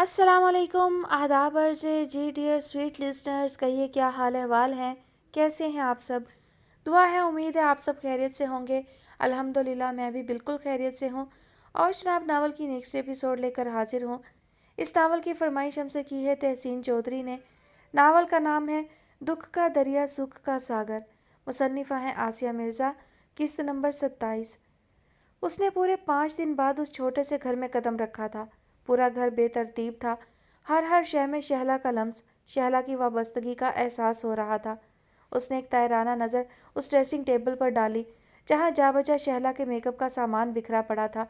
अस्सलाम वालेकुम, आदाब अर्ज़ जी डियर स्वीट लिसनर्स। कहिए क्या हाल अहवाल हैं, कैसे हैं आप सब। दुआ है, उम्मीद है आप सब खैरियत से होंगे। अल्हम्दुलिल्लाह मैं भी बिल्कुल खैरियत से हूँ। और जनाब नावल की नेक्स्ट एपिसोड लेकर हाजिर हूँ। इस नावल की फरमाइश हमसे की है तहसीन चौधरी ने। नावल का नाम है दुख का दरिया सुख का सागर। मुसन्निफ़ा हैं आसिया मिर्ज़ा। किस्त नंबर 27। उसने पूरे 5 दिन बाद उस छोटे से घर में कदम रखा था। पूरा घर बेतरतीब था। हर हर शय में शहला का लम्स, शहला की वाबस्तगी का एहसास हो रहा था। उसने एक तायराना नज़र उस ड्रेसिंग टेबल पर डाली जहाँ जाबजा शहला के मेकअप का सामान बिखरा पड़ा था।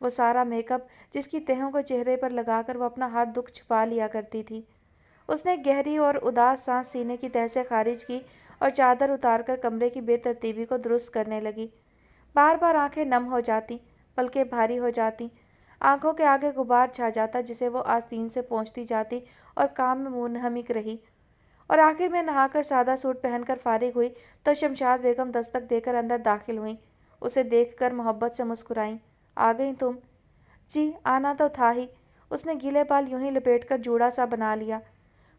वो सारा मेकअप जिसकी तहों को चेहरे पर लगाकर वो अपना हर दुख छुपा लिया करती थी। उसने गहरी और उदास सांस सीने की तह से खारिज की और चादर उतारकर कमरे की बेतरतीबी को दुरुस्त करने लगी। बार बार आंखें नम हो जाती, पलकें भारी हो जाती, आंखों के आगे गुबार छा जाता जिसे वो आस्तीन से पहुँचती जाती और काम में मुनहमिक रही। और आखिर में नहाकर सादा सूट पहनकर फारिग हुई तो शमशाद बेगम दस्तक देकर अंदर दाखिल हुई। उसे देखकर मोहब्बत से मुस्कुराईं। आ गई तुम? जी आना तो था ही। उसने गीले बाल यूं ही लपेटकर जूड़ा सा बना लिया।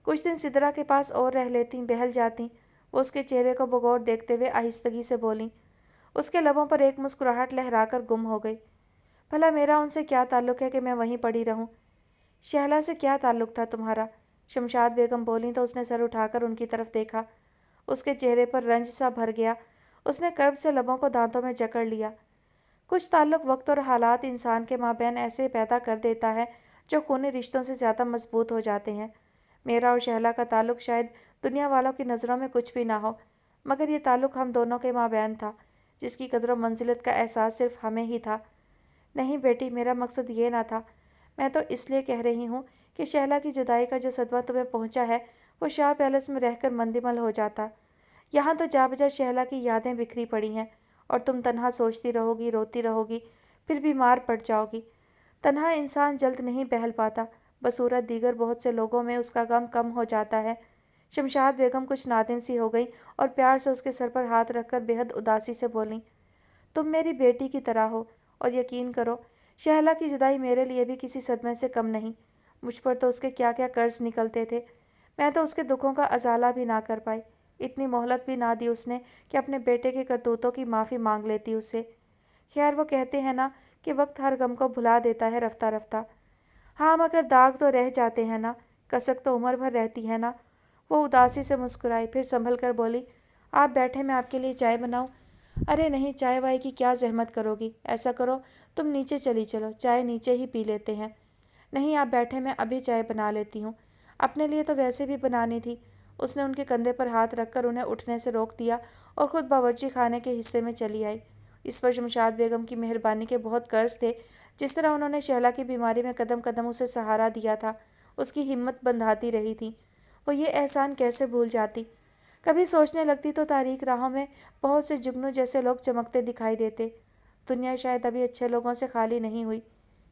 कुछ दिन सिदरा के पास और रह लेती, बहल जाती। वो उसके चेहरे को बगौर देखते हुए आहिस्तगी से बोली। उसके लबों पर एक मुस्कुराहट लहराकर गुम हो गई। भला मेरा उनसे क्या ताल्लुक़ है कि मैं वहीं पड़ी रहूं? शहला से क्या ताल्लुक़ था तुम्हारा? शमशाद बेगम बोली तो उसने सर उठाकर उनकी तरफ देखा। उसके चेहरे पर रंज सा भर गया। उसने कर्ब से लबों को दांतों में जकड़ लिया। कुछ ताल्लुक़ वक्त और हालात इंसान के माबैन ऐसे पैदा कर देता है जो खूनी रिश्तों से ज़्यादा मजबूत हो जाते हैं। मेरा और शहला का ताल्लुक़ शायद दुनिया वालों की नज़रों में कुछ भी ना हो, मगर ये ताल्लुक़ हम दोनों के माबैन था, जिसकी कदर मंजिलत का एहसास सिर्फ हमें ही था। नहीं बेटी, मेरा मकसद ये ना था। मैं तो इसलिए कह रही हूँ कि शहला की जुदाई का जो सदमा तुम्हें पहुँचा है वो शाह पैलेस में रहकर मंदिमल हो जाता। यहाँ तो जा बजा शहला की यादें बिखरी पड़ी हैं और तुम तन्हा सोचती रहोगी, रोती रहोगी, फिर बीमार पड़ जाओगी। तन्हा इंसान जल्द नहीं बहल पाता, बसूरत दीगर बहुत से लोगों में उसका गम कम हो जाता है। शमशाद बेगम कुछ नादिम सी हो गई और प्यार से उसके सर पर हाथ रखकर बेहद उदासी से बोली, तुम मेरी बेटी की तरह हो और यकीन करो शहला की जुदाई मेरे लिए भी किसी सदमे से कम नहीं। मुझ पर तो उसके क्या क्या कर्ज निकलते थे। मैं तो उसके दुखों का अजाला भी ना कर पाई। इतनी मोहलत भी ना दी उसने कि अपने बेटे के करतूतों की माफ़ी मांग लेती उससे। खैर वो कहते हैं ना कि वक्त हर गम को भुला देता है रफ्ता रफ्ता। हाँ मगर दाग तो रह जाते हैं ना, कसक तो उम्र भर रहती है ना। वो उदासी से मुस्कुराई, फिर संभल कर बोली, आप बैठे, मैं आपके लिए चाय बनाऊं? अरे नहीं, चाय वाय की क्या जहमत करोगी। ऐसा करो तुम नीचे चली चलो, चाय नीचे ही पी लेते हैं। नहीं आप बैठे, मैं अभी चाय बना लेती हूँ। अपने लिए तो वैसे भी बनानी थी। उसने उनके कंधे पर हाथ रखकर उन्हें उठने से रोक दिया और ख़ुद बावर्ची खाने के हिस्से में चली आई। इस पर शमशाद बेगम की मेहरबानी के बहुत कर्ज थे। जिस तरह उन्होंने शहला की बीमारी में कदम कदम उसे सहारा दिया था, उसकी हिम्मत बंधाती रही थी, वो ये एहसान कैसे भूल जाती। कभी सोचने लगती तो तारीक राहों में बहुत से जुगनू जैसे लोग चमकते दिखाई देते। दुनिया शायद अभी अच्छे लोगों से खाली नहीं हुई।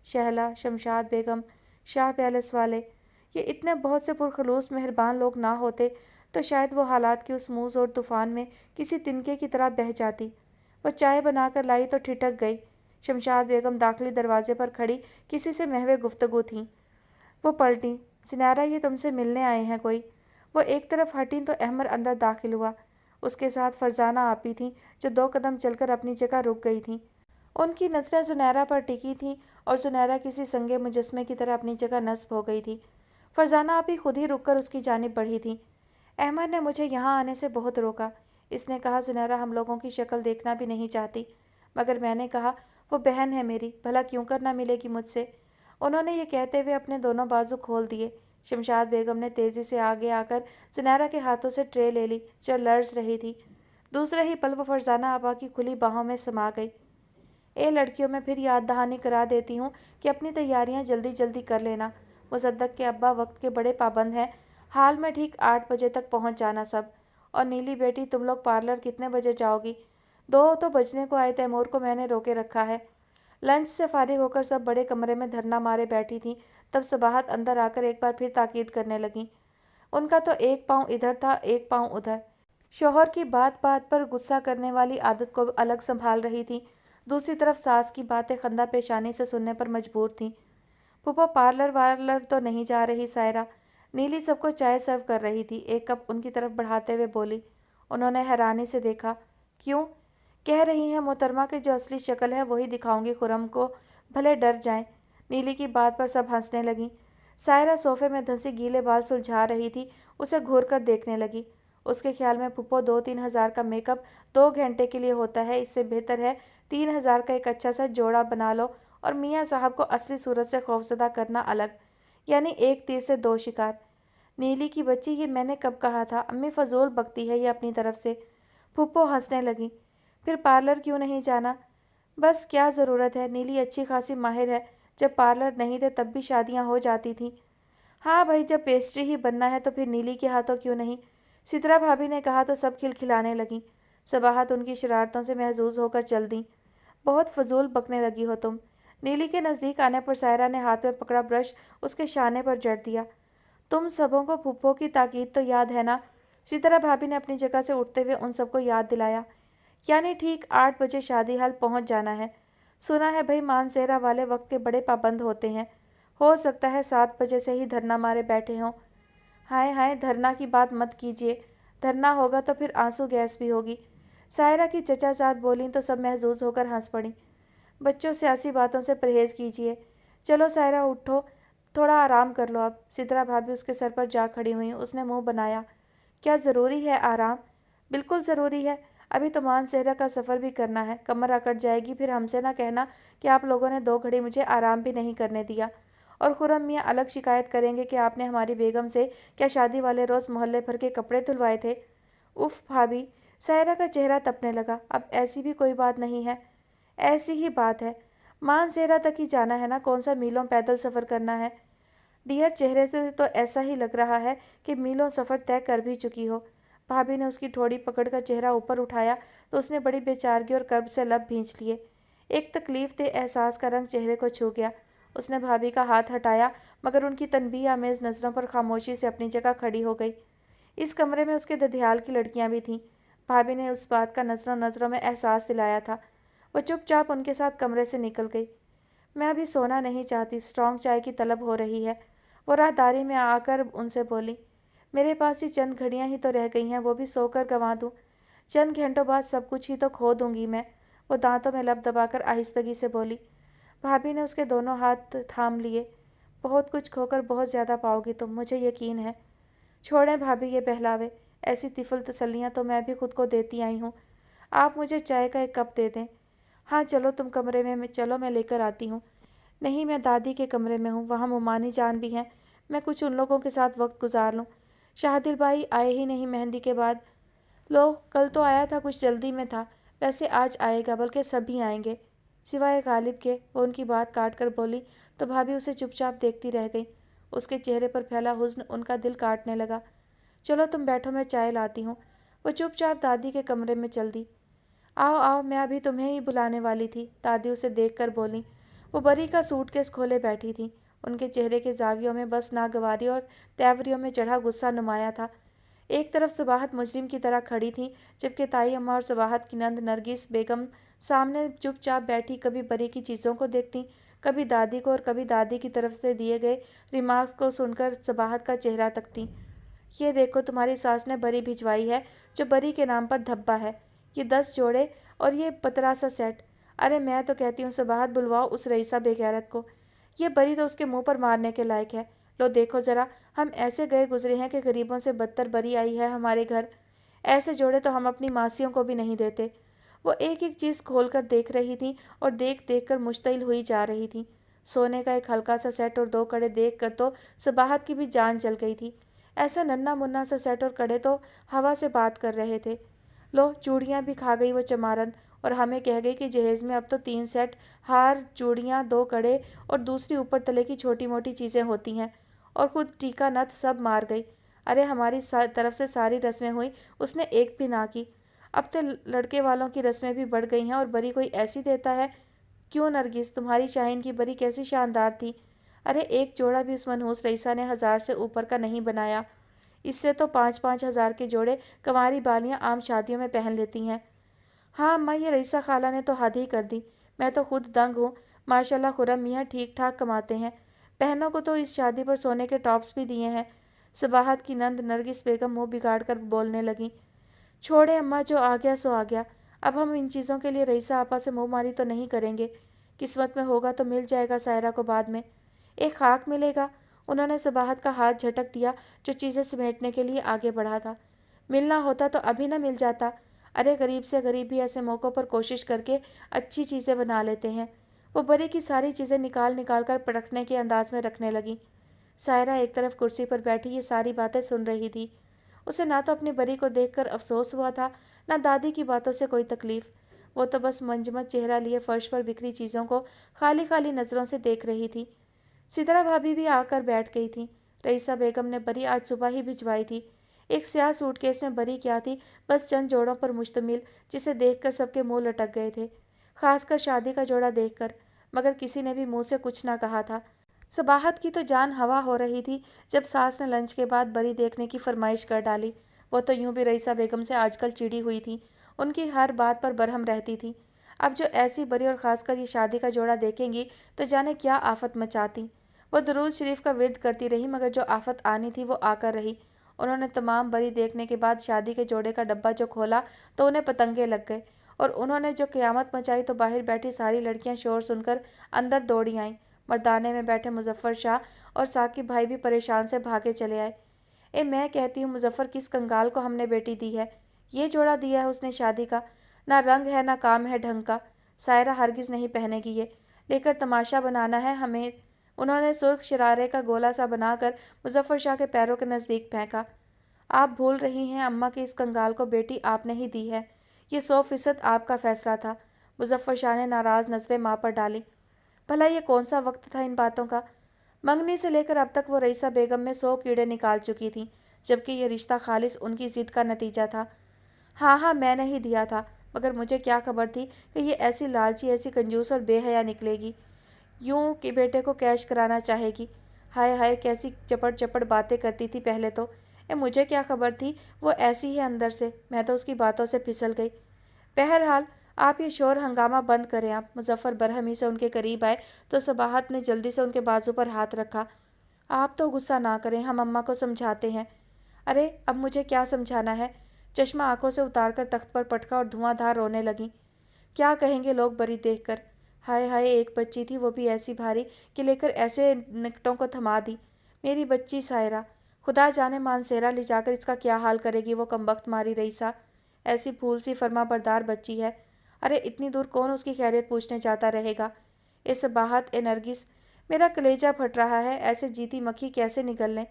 शहला, शमशाद बेगम, शाह पैलेस वाले, ये इतने बहुत से पुरखलूस मेहरबान लोग ना होते तो शायद वो हालात की उस मूस और तूफ़ान में किसी तिनके की तरह बह जाती। वो चाय बनाकर लाई तो ठिठक गई। शमशाद बेगम दाखिली दरवाजे पर खड़ी किसी से महवे गुफ्तगू थीं। वो पलटी, सिनारा ये तुमसे मिलने आए हैं कोई। वो एक तरफ हटी तो अहमर अंदर दाखिल हुआ। उसके साथ फरजाना आपी थीं जो 2 कदम चलकर अपनी जगह रुक गई थीं। उनकी नज़रें जुनैरा पर टिकी थीं और जुनैरा किसी संगे मुजस्मे की तरह अपनी जगह नस्ब हो गई थी। फरजाना आपी खुद ही रुककर उसकी जानिब बढ़ी थी। अहमद ने मुझे यहाँ आने से बहुत रोका। इसने कहा जुनैरा हम लोगों की शक्ल देखना भी नहीं चाहती, मगर मैंने कहा वो बहन है मेरी, भला क्यों कर ना मिलेगी मुझसे। उन्होंने ये कहते हुए अपने दोनों बाजू खोल दिए। शमशाद बेगम ने तेज़ी से आगे आकर जुनैरा के हाथों से ट्रे ले ली जो लर्ज रही थी। दूसरे ही पल वो फरजाना आपा की खुली बाहों में समा गई। ए लड़कियों, मैं फिर याद दहानी करा देती हूँ कि अपनी तैयारियाँ जल्दी जल्दी कर लेना। मुसद्दक के अब्बा वक्त के बड़े पाबंद हैं। हाल में ठीक 8 बजे तक पहुँच जाना सब। और नीली बेटी, तुम लोग पार्लर कितने बजे जाओगी? 2 तो बजने को आए, तैमूर को मैंने रोके रखा है। लंच से फारिग होकर सब बड़े कमरे में धरना मारे बैठी थीं, तब सबाहत अंदर आकर एक बार फिर ताकीद करने लगीं। उनका तो एक पाँव इधर था, एक पाँव उधर। शौहर की बात बात पर गुस्सा करने वाली आदत को अलग संभाल रही थी, दूसरी तरफ सास की बातें खंदा पेशानी से सुनने पर मजबूर थीं। फूफो पार्लर वार्लर तो नहीं जा रही सायरा? नीली सबको चाय सर्व कर रही थी, एक कप उनकी तरफ बढ़ाते हुए बोली। उन्होंने हैरानी से देखा। क्यों? कह रही हैं मोहतरमा की जो असली शक्ल है वही दिखाऊंगी खुर्रम को, भले डर जाएं। नीली की बात पर सब हंसने लगी। सायरा सोफे में धंसी गीले बाल सुलझा रही थी, उसे घूर कर देखने लगी। उसके ख्याल में फूफो 2-3 हज़ार का मेकअप 2 घंटे के लिए होता है, इससे बेहतर है 3 हज़ार का एक अच्छा सा जोड़ा बना लो और मियाँ साहब को असली सूरत से खौफजदा करना अलग, यानी एक तीर से 2 शिकार। नीली की बच्ची, ये मैंने कब कहा था? अम्मी फजूल बकती है ये अपनी तरफ से। फूफो हंसने लगी। फिर पार्लर क्यों नहीं जाना? बस क्या ज़रूरत है, नीली अच्छी खासी माहिर है, जब पार्लर नहीं थे तब भी शादियां हो जाती थीं। हाँ भाई, जब पेस्ट्री ही बनना है तो फिर नीली के हाथों क्यों नहीं? सितरा भाभी ने कहा तो सब खिलखिलाने लगीं। सबाहत उनकी शरारतों से महजूज होकर चल दी। बहुत फजूल बकने लगी हो तुम। नीली के नज़दीक आने पर सायरा ने हाथ में पकड़ा ब्रश उसके शाने पर जड़ दिया। तुम सबों को फूफो की ताकीद तो याद है ना? सितरा भाभी ने अपनी जगह से उठते हुए उन सबको याद दिलाया। यानी ठीक 8 बजे शादी हाल पहुंच जाना है। सुना है भाई मानसेरा वाले वक्त के बड़े पाबंद होते हैं। हो सकता है 7 बजे से ही धरना मारे बैठे हों। हाय हाय, धरना की बात मत कीजिए। धरना होगा तो फिर आंसू गैस भी होगी। सायरा की चचाजाद बोली तो सब महजूज होकर हंस पड़ी। बच्चों, सियासी बातों से परहेज़ कीजिए। चलो सायरा उठो, थोड़ा आराम कर लो अब। सितरा भाभी उसके सर पर जा खड़ी हुई। उसने मुंह बनाया। क्या ज़रूरी है आराम? बिल्कुल ज़रूरी है। अभी तो मानसेरा का सफ़र भी करना है, कमर अकड़ जाएगी। फिर हमसे ना कहना कि आप लोगों ने 2 घड़ी मुझे आराम भी नहीं करने दिया। और खुर्रम मियाँ अलग शिकायत करेंगे कि आपने हमारी बेगम से क्या शादी वाले रोज़ मोहल्ले भर के कपड़े धुलवाए थे। उफ़ भाभी, सायरा का चेहरा तपने लगा। अब ऐसी भी कोई बात नहीं है। ऐसी ही बात है। मानसेरा तक ही जाना है ना, कौन सा मीलों पैदल सफ़र करना है। डियर, चेहरे से तो ऐसा ही लग रहा है कि मीलों सफ़र तय कर भी चुकी हो। भाभी ने उसकी ठोड़ी पकड़कर चेहरा ऊपर उठाया तो उसने बड़ी बेचारगी और कर्ब से लब भींच लिए। एक तकलीफ दे एहसास का रंग चेहरे को छू गया। उसने भाभी का हाथ हटाया, मगर उनकी तनबीह आमेज़ नज़रों पर खामोशी से अपनी जगह खड़ी हो गई। इस कमरे में उसके ददियाल की लड़कियां भी थीं। भाभी ने उस बात का नज़रों नज़रों में एहसास दिलाया था। वो चुपचाप उनके साथ कमरे से निकल गई। मैं अभी सोना नहीं चाहती, स्ट्रॉन्ग चाय की तलब हो रही है। वो राहदारी में आकर उनसे बोली। मेरे पास ही चंद घड़ियां ही तो रह गई हैं, वो भी सोकर गंवा दूँ। चंद घंटों बाद सब कुछ ही तो खो दूंगी मैं। वो दांतों में लब दबाकर आहिस्तगी से बोली। भाभी ने उसके दोनों हाथ थाम लिए। बहुत कुछ खोकर बहुत ज़्यादा पाओगी तुम, मुझे यकीन है। छोड़ें भाभी ये बहलावे, ऐसी तिफल तसल्लियाँ तो मैं भी खुद को देती आई हूँ। आप मुझे चाय का एक कप दे दें। हाँ चलो तुम कमरे में चलो, मैं लेकर आती हूँ। नहीं, मैं दादी के कमरे में हूँ, वहाँ मुमानी जान भी हैं। मैं कुछ उन लोगों के साथ वक्त गुजार लूँ। शाहदिल भाई आए ही नहीं मेहंदी के बाद। लो, कल तो आया था, कुछ जल्दी में था। वैसे आज आएगा, बल्कि सभी आएंगे सिवाय गालिब के। वो उनकी बात काट कर बोली तो भाभी उसे चुपचाप देखती रह गई। उसके चेहरे पर फैला हुस्न उनका दिल काटने लगा। चलो तुम बैठो, मैं चाय लाती हूँ। वो चुपचाप दादी के कमरे में चल दी। आओ आओ, मैं अभी तुम्हें ही बुलाने वाली थी, दादी उसे देखकर बोली। वो बरी का सूटकेस खोले बैठी थी। उनके चेहरे के जावियों में बस नागवारी और तैवरियों में चढ़ा गुस्सा नुमाया था। एक तरफ सबाहत मुजरिम की तरह खड़ी थी, जबकि ताई अम्मा और सबाहत की नंद नरगिस बेगम सामने चुपचाप बैठी कभी बरी की चीज़ों को देखती, कभी दादी को, और कभी दादी की तरफ से दिए गए रिमार्क्स को सुनकर सबाहत का चेहरा तकती। ये देखो, तुम्हारी सास ने बरी भिजवाई है, जो बरी के नाम पर धब्बा है। ये 10 जोड़े और ये पतला सा सेट। अरे मैं तो कहती हूँ सबाहत, बुलवाओ उस रईसा बेगैरत को। ये बरी तो उसके मुंह पर मारने के लायक है। लो देखो ज़रा, हम ऐसे गए गुजरे हैं कि गरीबों से बदतर बरी आई है हमारे घर। ऐसे जोड़े तो हम अपनी मासियों को भी नहीं देते। वो एक एक चीज़ खोल कर देख रही थी और देख देख कर मुश्तिल हुई जा रही थी। सोने का एक हल्का सा सेट और 2 कड़े देख कर तो सबाहत की भी जान चल गई थी। ऐसा नन्ना मुन्ना सा सेट और कड़े तो हवा से बात कर रहे थे। लो, चूड़ियाँ भी खा गई वो चमारन, और हमें कह गई कि जहेज़ में अब तो 3 सेट हार, चूड़ियाँ, 2 कड़े और दूसरी ऊपर तले की छोटी मोटी चीज़ें होती हैं। और खुद टीका नथ सब मार गई। अरे हमारी तरफ से सारी रस्में हुई, उसने एक भी ना की। अब तो लड़के वालों की रस्में भी बढ़ गई हैं और बरी कोई ऐसी देता है। क्यों नरगिस, तुम्हारी शाहीन की बरी कैसी शानदार थी। अरे एक जोड़ा भी उस मनहूस रईसा ने 1000 से ऊपर का नहीं बनाया। इससे तो 5-5 हज़ार के जोड़े कंवारी बालियाँ आम शादियों में पहन लेती हैं। हाँ अम्मा, ये रईसा खाला ने तो हद ही कर दी। मैं तो खुद दंग हूँ। माशाल्लाह खुर्रम मियाँ ठीक ठाक कमाते हैं। बहनों को तो इस शादी पर सोने के टॉप्स भी दिए हैं। सबाहत की नंद नरगिस बेगम मुंह बिगाड़ कर बोलने लगी। छोड़े अम्मा, जो आ गया सो आ गया। अब हम इन चीज़ों के लिए रईसा आपा से मुँह मारी तो नहीं करेंगे। किस्मत में होगा तो मिल जाएगा सायरा को बाद में। एक खाक मिलेगा। उन्होंने सबाहत का हाथ झटक दिया जो चीज़ें समेटने के लिए आगे बढ़ा था। मिलना होता तो अभी ना मिल जाता। अरे गरीब से गरीब भी ऐसे मौक़ों पर कोशिश करके अच्छी चीज़ें बना लेते हैं। वो बरी की सारी चीज़ें निकाल निकाल कर परखने के अंदाज में रखने लगी। सायरा एक तरफ कुर्सी पर बैठी ये सारी बातें सुन रही थी। उसे ना तो अपनी बरी को देखकर अफसोस हुआ था, ना दादी की बातों से कोई तकलीफ। वो तो बस मंजमद चेहरा लिए फर्श पर बिखरी चीज़ों को खाली खाली नज़रों से देख रही थी। सितरा भाभी भी आकर बैठ गई थी। रईसा बेगम ने बरी आज सुबह ही भिजवाई थी। एक स्याह सूटकेस में बरी क्या थी, बस चंद जोड़ों पर मुश्तमिल, जिसे देखकर सबके मुंह लटक गए थे, खासकर शादी का जोड़ा देखकर। मगर किसी ने भी मुंह से कुछ ना कहा था। सबाहत की तो जान हवा हो रही थी जब सास ने लंच के बाद बरी देखने की फरमाइश कर डाली। वो तो यूं भी रईसा बेगम से आजकल चिड़ी हुई थी, उनकी हर बात पर बरहम रहती थी। अब जो ऐसी बरी और ख़ासकर ये शादी का जोड़ा देखेंगी तो जाने क्या आफत मचाती। वो दरूद शरीफ का विर्द करती रही, मगर जो आफत आनी थी वो आकर रही। उन्होंने तमाम बरी देखने के बाद शादी के जोड़े का डब्बा जो खोला तो उन्हें पतंगे लग गए, और उन्होंने जो क़यामत मचाई तो बाहर बैठी सारी लड़कियां शोर सुनकर अंदर दौड़ी आईं। मर्दाने में बैठे मुजफ्फर शाह और साकिब भाई भी परेशान से भागे चले आए। मैं कहती हूँ मुजफ्फर, किस कंगाल को हमने बेटी दी है? ये जोड़ा दिया है उसने शादी का। ना रंग है ना काम है ढंग का। सायरा हरगिज़ नहीं पहनेगी ये, लेकर तमाशा बनाना है हमें। उन्होंने सुर्ख शरारे का गोला सा बनाकर मुजफ्फर शाह के पैरों के नज़दीक फेंका। आप भूल रही हैं अम्मा कि इस कंगाल को बेटी आपने ही दी है। ये 100% आपका फैसला था। मुजफ्फर शाह ने नाराज़ नज़रें माँ पर डाली। भला ये कौन सा वक्त था इन बातों का? मंगनी से लेकर अब तक वो रईसा बेगम में 100 कीड़े निकाल चुकी थी, जबकि ये रिश्ता खालिस उनकी ज़िद का नतीजा था। हाँ हाँ, मैंने ही दिया था, मगर मुझे क्या खबर थी कि ये ऐसी लालची, ऐसी कंजूस और बेहया निकलेगी। यूं कि बेटे को कैश कराना चाहेगी। हाय हाय, कैसी चपड़ चपड़ बातें करती थी पहले तो। मुझे क्या खबर थी वो ऐसी है अंदर से। मैं तो उसकी बातों से फिसल गई। बहरहाल आप ये शोर हंगामा बंद करें। आप मुजफ्फर बरहमी से उनके करीब आए तो सबाहत ने जल्दी से उनके बाजू पर हाथ रखा। आप तो गुस्सा ना करें, हम अम्मा को समझाते हैं। अरे अब मुझे क्या समझाना है? चश्मा आंखों से उतारकर तख्त पर पटका और धुआंधार रोने लगी। क्या कहेंगे लोग बरी देखकर? हाय हाय, एक बच्ची थी, वो भी ऐसी भारी कि लेकर ऐसे निकटों को थमा दी। मेरी बच्ची सायरा, खुदा जाने मानसेरा ले जाकर इसका क्या हाल करेगी वो कमबख्त मारी रईसा। ऐसी फूल सी फर्मा बरदार बच्ची है। अरे इतनी दूर कौन उसकी खैरियत पूछने जाता रहेगा? इस बाहत ए नरगिस, मेरा कलेजा फट रहा है। ऐसे जीती मक्खी कैसे निकल लें?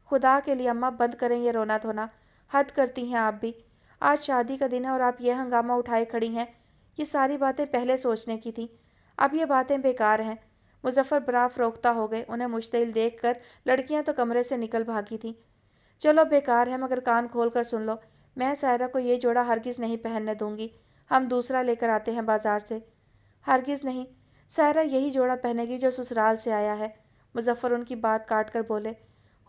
खुदा के लिए अम्मा बंद करें ये रोना धोना। हद करती हैं आप भी। आज शादी का दिन है और आप यह हंगामा उठाए खड़ी हैं। ये सारी बातें पहले सोचने की थी। अब ये बातें बेकार हैं। मुजफ्फर बड़ा फरोख्ता हो गए। उन्हें मुश्तिल देख कर लड़कियाँ तो कमरे से निकल भागी थीं। चलो बेकार है, मगर कान खोल कर सुन लो। मैं सायरा को ये जोड़ा हरगिज़ नहीं पहनने दूंगी। हम दूसरा लेकर आते हैं बाजार से। हरगिज़ नहीं, सायरा यही जोड़ा पहनेगी जो ससुराल से आया है। मुजफ्फर उनकी बात काट कर बोले।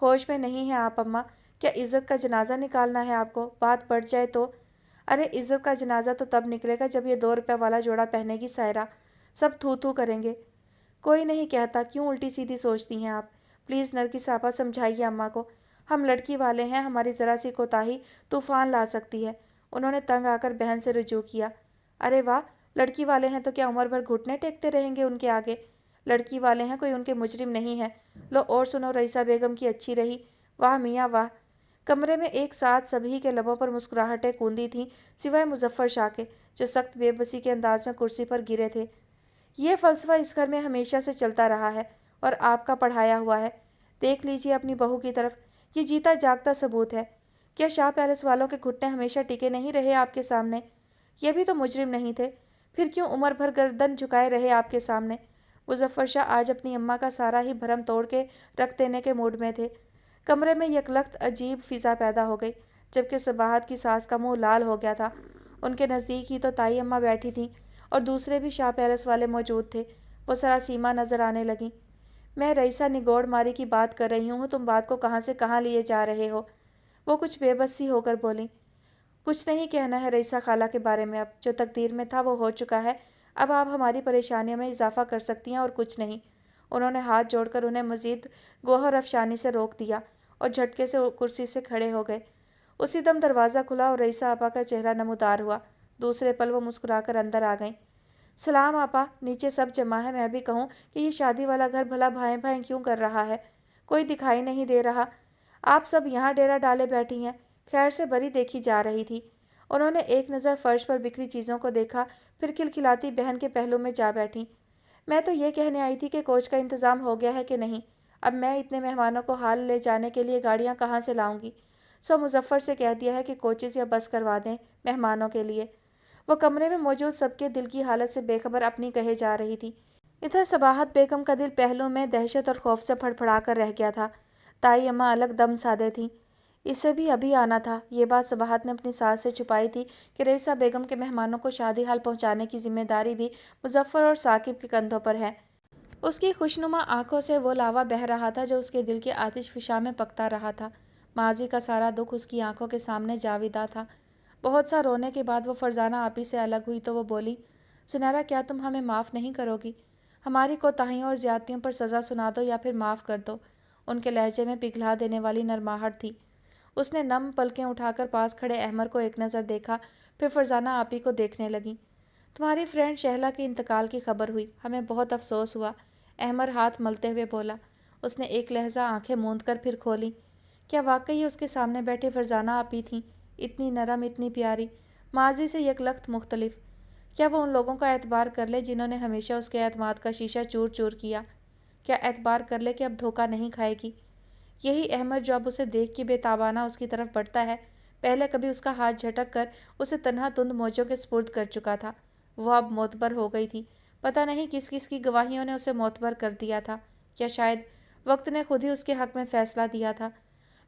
होश में नहीं है आप अम्मा? क्या इज़्ज़त का जनाजा निकालना है आपको? बात बढ़ जाए तो। अरे इज़्ज़त का जनाजा तो तब निकलेगा जब ये 2 रुपये वाला जोड़ा पहनेगी सायरा। सब थू थू करेंगे। कोई नहीं कहता, क्यों उल्टी सीधी सोचती हैं आप? प्लीज़ नरगिस आपा, समझाइए अम्मा को। हम लड़की वाले हैं, हमारी ज़रा सी कोताही तूफ़ान ला सकती है। उन्होंने तंग आकर बहन से रुजू किया। अरे वाह, लड़की वाले हैं तो क्या उम्र भर घुटने टेकते रहेंगे उनके आगे? लड़की वाले हैं, कोई उनके मुजरिम नहीं है। लो और सुनो, रईसा बेगम की अच्छी रही। वाह मियाँ वाह। कमरे में एक साथ सभी के लबों पर मुस्कुराहटें कूंदी थीं, सिवाय मुजफ्फर शाह के, जो सख्त बेबसी के अंदाज में कुर्सी पर गिरे थे। ये फ़लसफ़ा इस घर में हमेशा से चलता रहा है और आपका पढ़ाया हुआ है। देख लीजिए अपनी बहू की तरफ, ये जीता जागता सबूत है। क्या शाह पैलेस वालों के घुटने हमेशा टिके नहीं रहे आपके सामने? ये भी तो मुजरिम नहीं थे, फिर क्यों उम्र भर गर्दन झुकाए रहे आपके सामने? मुजफ्फर शाह आज अपनी अम्मा का सारा ही भरम तोड़ के रख देने के मूड में थे। कमरे में यकलख्त अजीब फ़िज़ा पैदा हो गई, जबकि सबाहत की सास का मुँह लाल हो गया था। उनके नज़दीक ही तो ताई अम्मा बैठी थीं और दूसरे भी शाह पैलेस वाले मौजूद थे। वो सरासीमा नज़र आने लगीं। मैं रईसा निगोड़ मारी की बात कर रही हूँ, तुम बात को कहाँ से कहाँ लिए जा रहे हो? वो कुछ बेबस सी होकर बोली। कुछ नहीं कहना है रईसा खाला के बारे में। अब जो तकदीर में था वो हो चुका है। अब आप हमारी परेशानियों में इजाफा कर सकती हैं और कुछ नहीं। उन्होंने हाथ जोड़कर उन्हें मजीद गौहर अफशानी से रोक दिया और झटके से कुर्सी से खड़े हो गए। उसी दम दरवाज़ा खुला और रईसा आपा का चेहरा नमूदार हुआ। दूसरे पल वो मुस्कुराकर अंदर आ गईं। सलाम आपा, नीचे सब जमा है। मैं भी कहूँ कि ये शादी वाला घर भला भाएं भाएं क्यों कर रहा है? कोई दिखाई नहीं दे रहा। आप सब यहाँ डेरा डाले बैठी हैं। खैर से बरी देखी जा रही थी। उन्होंने एक नज़र फर्श पर बिखरी चीज़ों को देखा, फिर खिलखिलाती बहन के पहलू में जा बैठी। मैं तो ये कहने आई थी कि कोच का इंतज़ाम हो गया है कि नहीं। अब मैं इतने मेहमानों को हाल ले जाने के लिए गाड़ियाँ कहाँ से लाऊंगी? सो मुजफ्फर से कह दिया है कि कोचेज़ या बस करवा दें मेहमानों के लिए। वो कमरे में मौजूद सबके दिल की हालत से बेखबर अपनी कहे जा रही थी। इधर सबाहत बेगम का दिल पहलू में दहशत और खौफ से फड़फड़ा कर रह गया था। ताई अम्मा अलग दम साधे थीं। इसे भी अभी आना था। ये बात सबाहत ने अपनी सास से छुपाई थी कि रईसा बेगम के मेहमानों को शादी हाल पहुंचाने की जिम्मेदारी भी मुजफ्फर और साकिब के कंधों पर है। उसकी खुशनुमा आंखों से वो लावा बह रहा था जो उसके दिल के आतिश फिशा में पकता रहा था। माजी का सारा दुख उसकी आंखों के सामने जाविदा था। बहुत सा रोने के बाद वो फरजाना आपी से अलग हुई तो वो बोली, सुनहरा, क्या तुम हमें माफ़ नहीं करोगी? हमारी कोताहियों और ज़्यादतियों पर सज़ा सुना दो या फिर माफ़ कर दो। उनके लहजे में पिघला देने वाली नरमाहट थी। उसने नम पलकें उठाकर पास खड़े अहमर को एक नज़र देखा, फिर फरजाना आपी को देखने लगी। तुम्हारी फ्रेंड शहला के इंतकाल की खबर हुई, हमें बहुत अफसोस हुआ। अहमर हाथ मलते हुए बोला। उसने एक लहजा आंखें मूंद कर फिर खोली। क्या वाकई उसके सामने बैठी फरजाना आपी थीं? इतनी नरम, इतनी प्यारी, माजी से यकलख्त मुख्तलिफ। क्या वो उन लोगों का एतबार कर ले जिन्होंने हमेशा उसके एतमाद का शीशा चूर चूर किया? क्या एतबार कर ले कि अब धोखा नहीं खाएगी? यही अहमद जो अब उसे देख के बेताबाना उसकी तरफ बढ़ता है, पहले कभी उसका हाथ झटक कर उसे तन्हा तुंद मौजों के स्पुर्द कर चुका था। वो अब मोतबर हो गई थी। पता नहीं किस किस की गवाहियों ने उसे मोतबर कर दिया था, या शायद वक्त ने खुद ही उसके हक में फ़ैसला दिया था।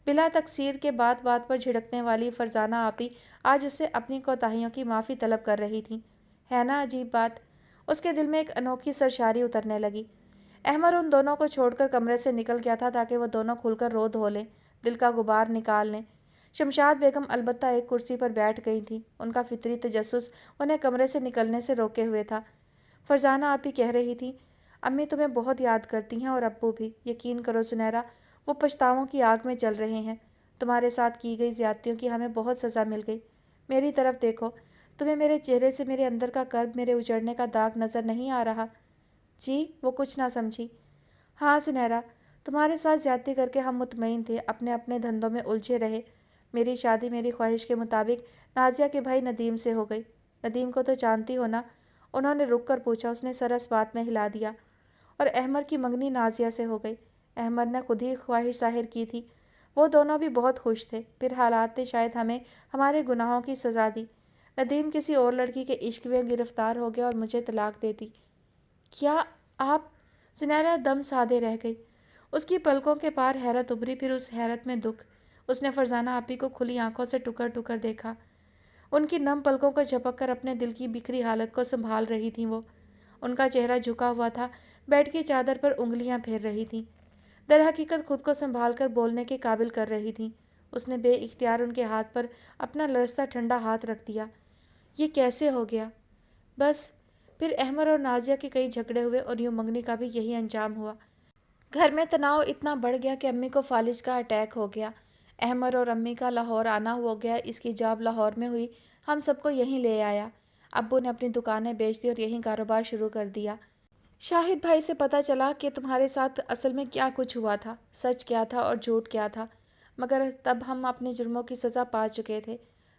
बिला तकसीर के बात बात पर झिड़कने वाली फरजाना आपी आज उससे अपनी कोताहियों की माफ़ी तलब कर रही थी। है ना अजीब बात? उसके दिल में एक अनोखी सरशारी उतरने लगी। अहमर उन दोनों को छोड़कर कमरे से निकल गया था ताकि वो दोनों खुलकर रो धो लें, दिल का गुबार निकाल लें। शमशाद बेगम अलबत्ता एक कुर्सी पर बैठ गई थी। उनका फितरी तजस्सुस उन्हें कमरे से निकलने से रोके हुए था। फरजाना आपी कह रही थी, अम्मी तुम्हें बहुत याद करती हैं और अब्बू भी। यकीन करो सुनहरा, वो पछतावों की आग में जल रहे हैं। तुम्हारे साथ की गई ज़्यादतियों की हमें बहुत सज़ा मिल गई। मेरी तरफ देखो, तुम्हें मेरे चेहरे से मेरे अंदर का कर्ब, मेरे उजड़ने का दाग नज़र नहीं आ रहा? जी, वो कुछ ना समझी। हाँ सुनहरा, तुम्हारे साथ ज़्यादती करके हम मुतमईन थे, अपने अपने धंधों में उलझे रहे। मेरी शादी मेरी ख्वाहिश के मुताबिक नाजिया के भाई नदीम से हो गई। नदीम को तो जानती हो ना? उन्होंने रुक कर पूछा। उसने सर इस बात में हिला दिया। और अहमर की मंगनी नाजिया से हो गई। अहमद ने खुद ही ख्वाहिश ज़ाहिर की थी। वो दोनों भी बहुत खुश थे। फिर हालात ने शायद हमें हमारे गुनाहों की सज़ा दी। नदीम किसी और लड़की के इश्क में गिरफ्तार हो गया और मुझे तलाक दे दी। क्या आप? सुनहरा दम साधे रह गई। उसकी पलकों के पार हैरत उभरी, फिर उस हैरत में दुख। उसने फरजाना आपी को खुली आंखों से टुकर टुकर देखा। उनकी नम पलकों को झपक कर अपने दिल की बिखरी हालत को संभाल रही थी वो। उनका चेहरा झुका हुआ था, बेड की चादर पर उंगलियां फेर रही थीं। दरहकीकत खुद को संभाल कर बोलने के काबिल कर रही थीं। उसने बेइख्तियार उनके हाथ पर अपना लरसता ठंडा हाथ रख दिया। ये कैसे हो गया? बस फिर अहमर और नाजिया के कई झगड़े हुए और यूं मंगनी का भी यही अंजाम हुआ। घर में तनाव इतना बढ़ गया कि अम्मी को फालिज का अटैक हो गया। अहमर और अम्मी का लाहौर आना हो गया। इसकी जॉब लाहौर में हुई, हम सबको यहीं ले आया। अब्बू ने अपनी दुकानें बेच दी और यहीं कारोबार शुरू कर दिया। शाहिद भाई से पता चला कि तुम्हारे साथ असल में क्या कुछ हुआ था, सच क्या था और झूठ क्या था, मगर तब हम अपने जुर्मों की सज़ा पा चुके थे।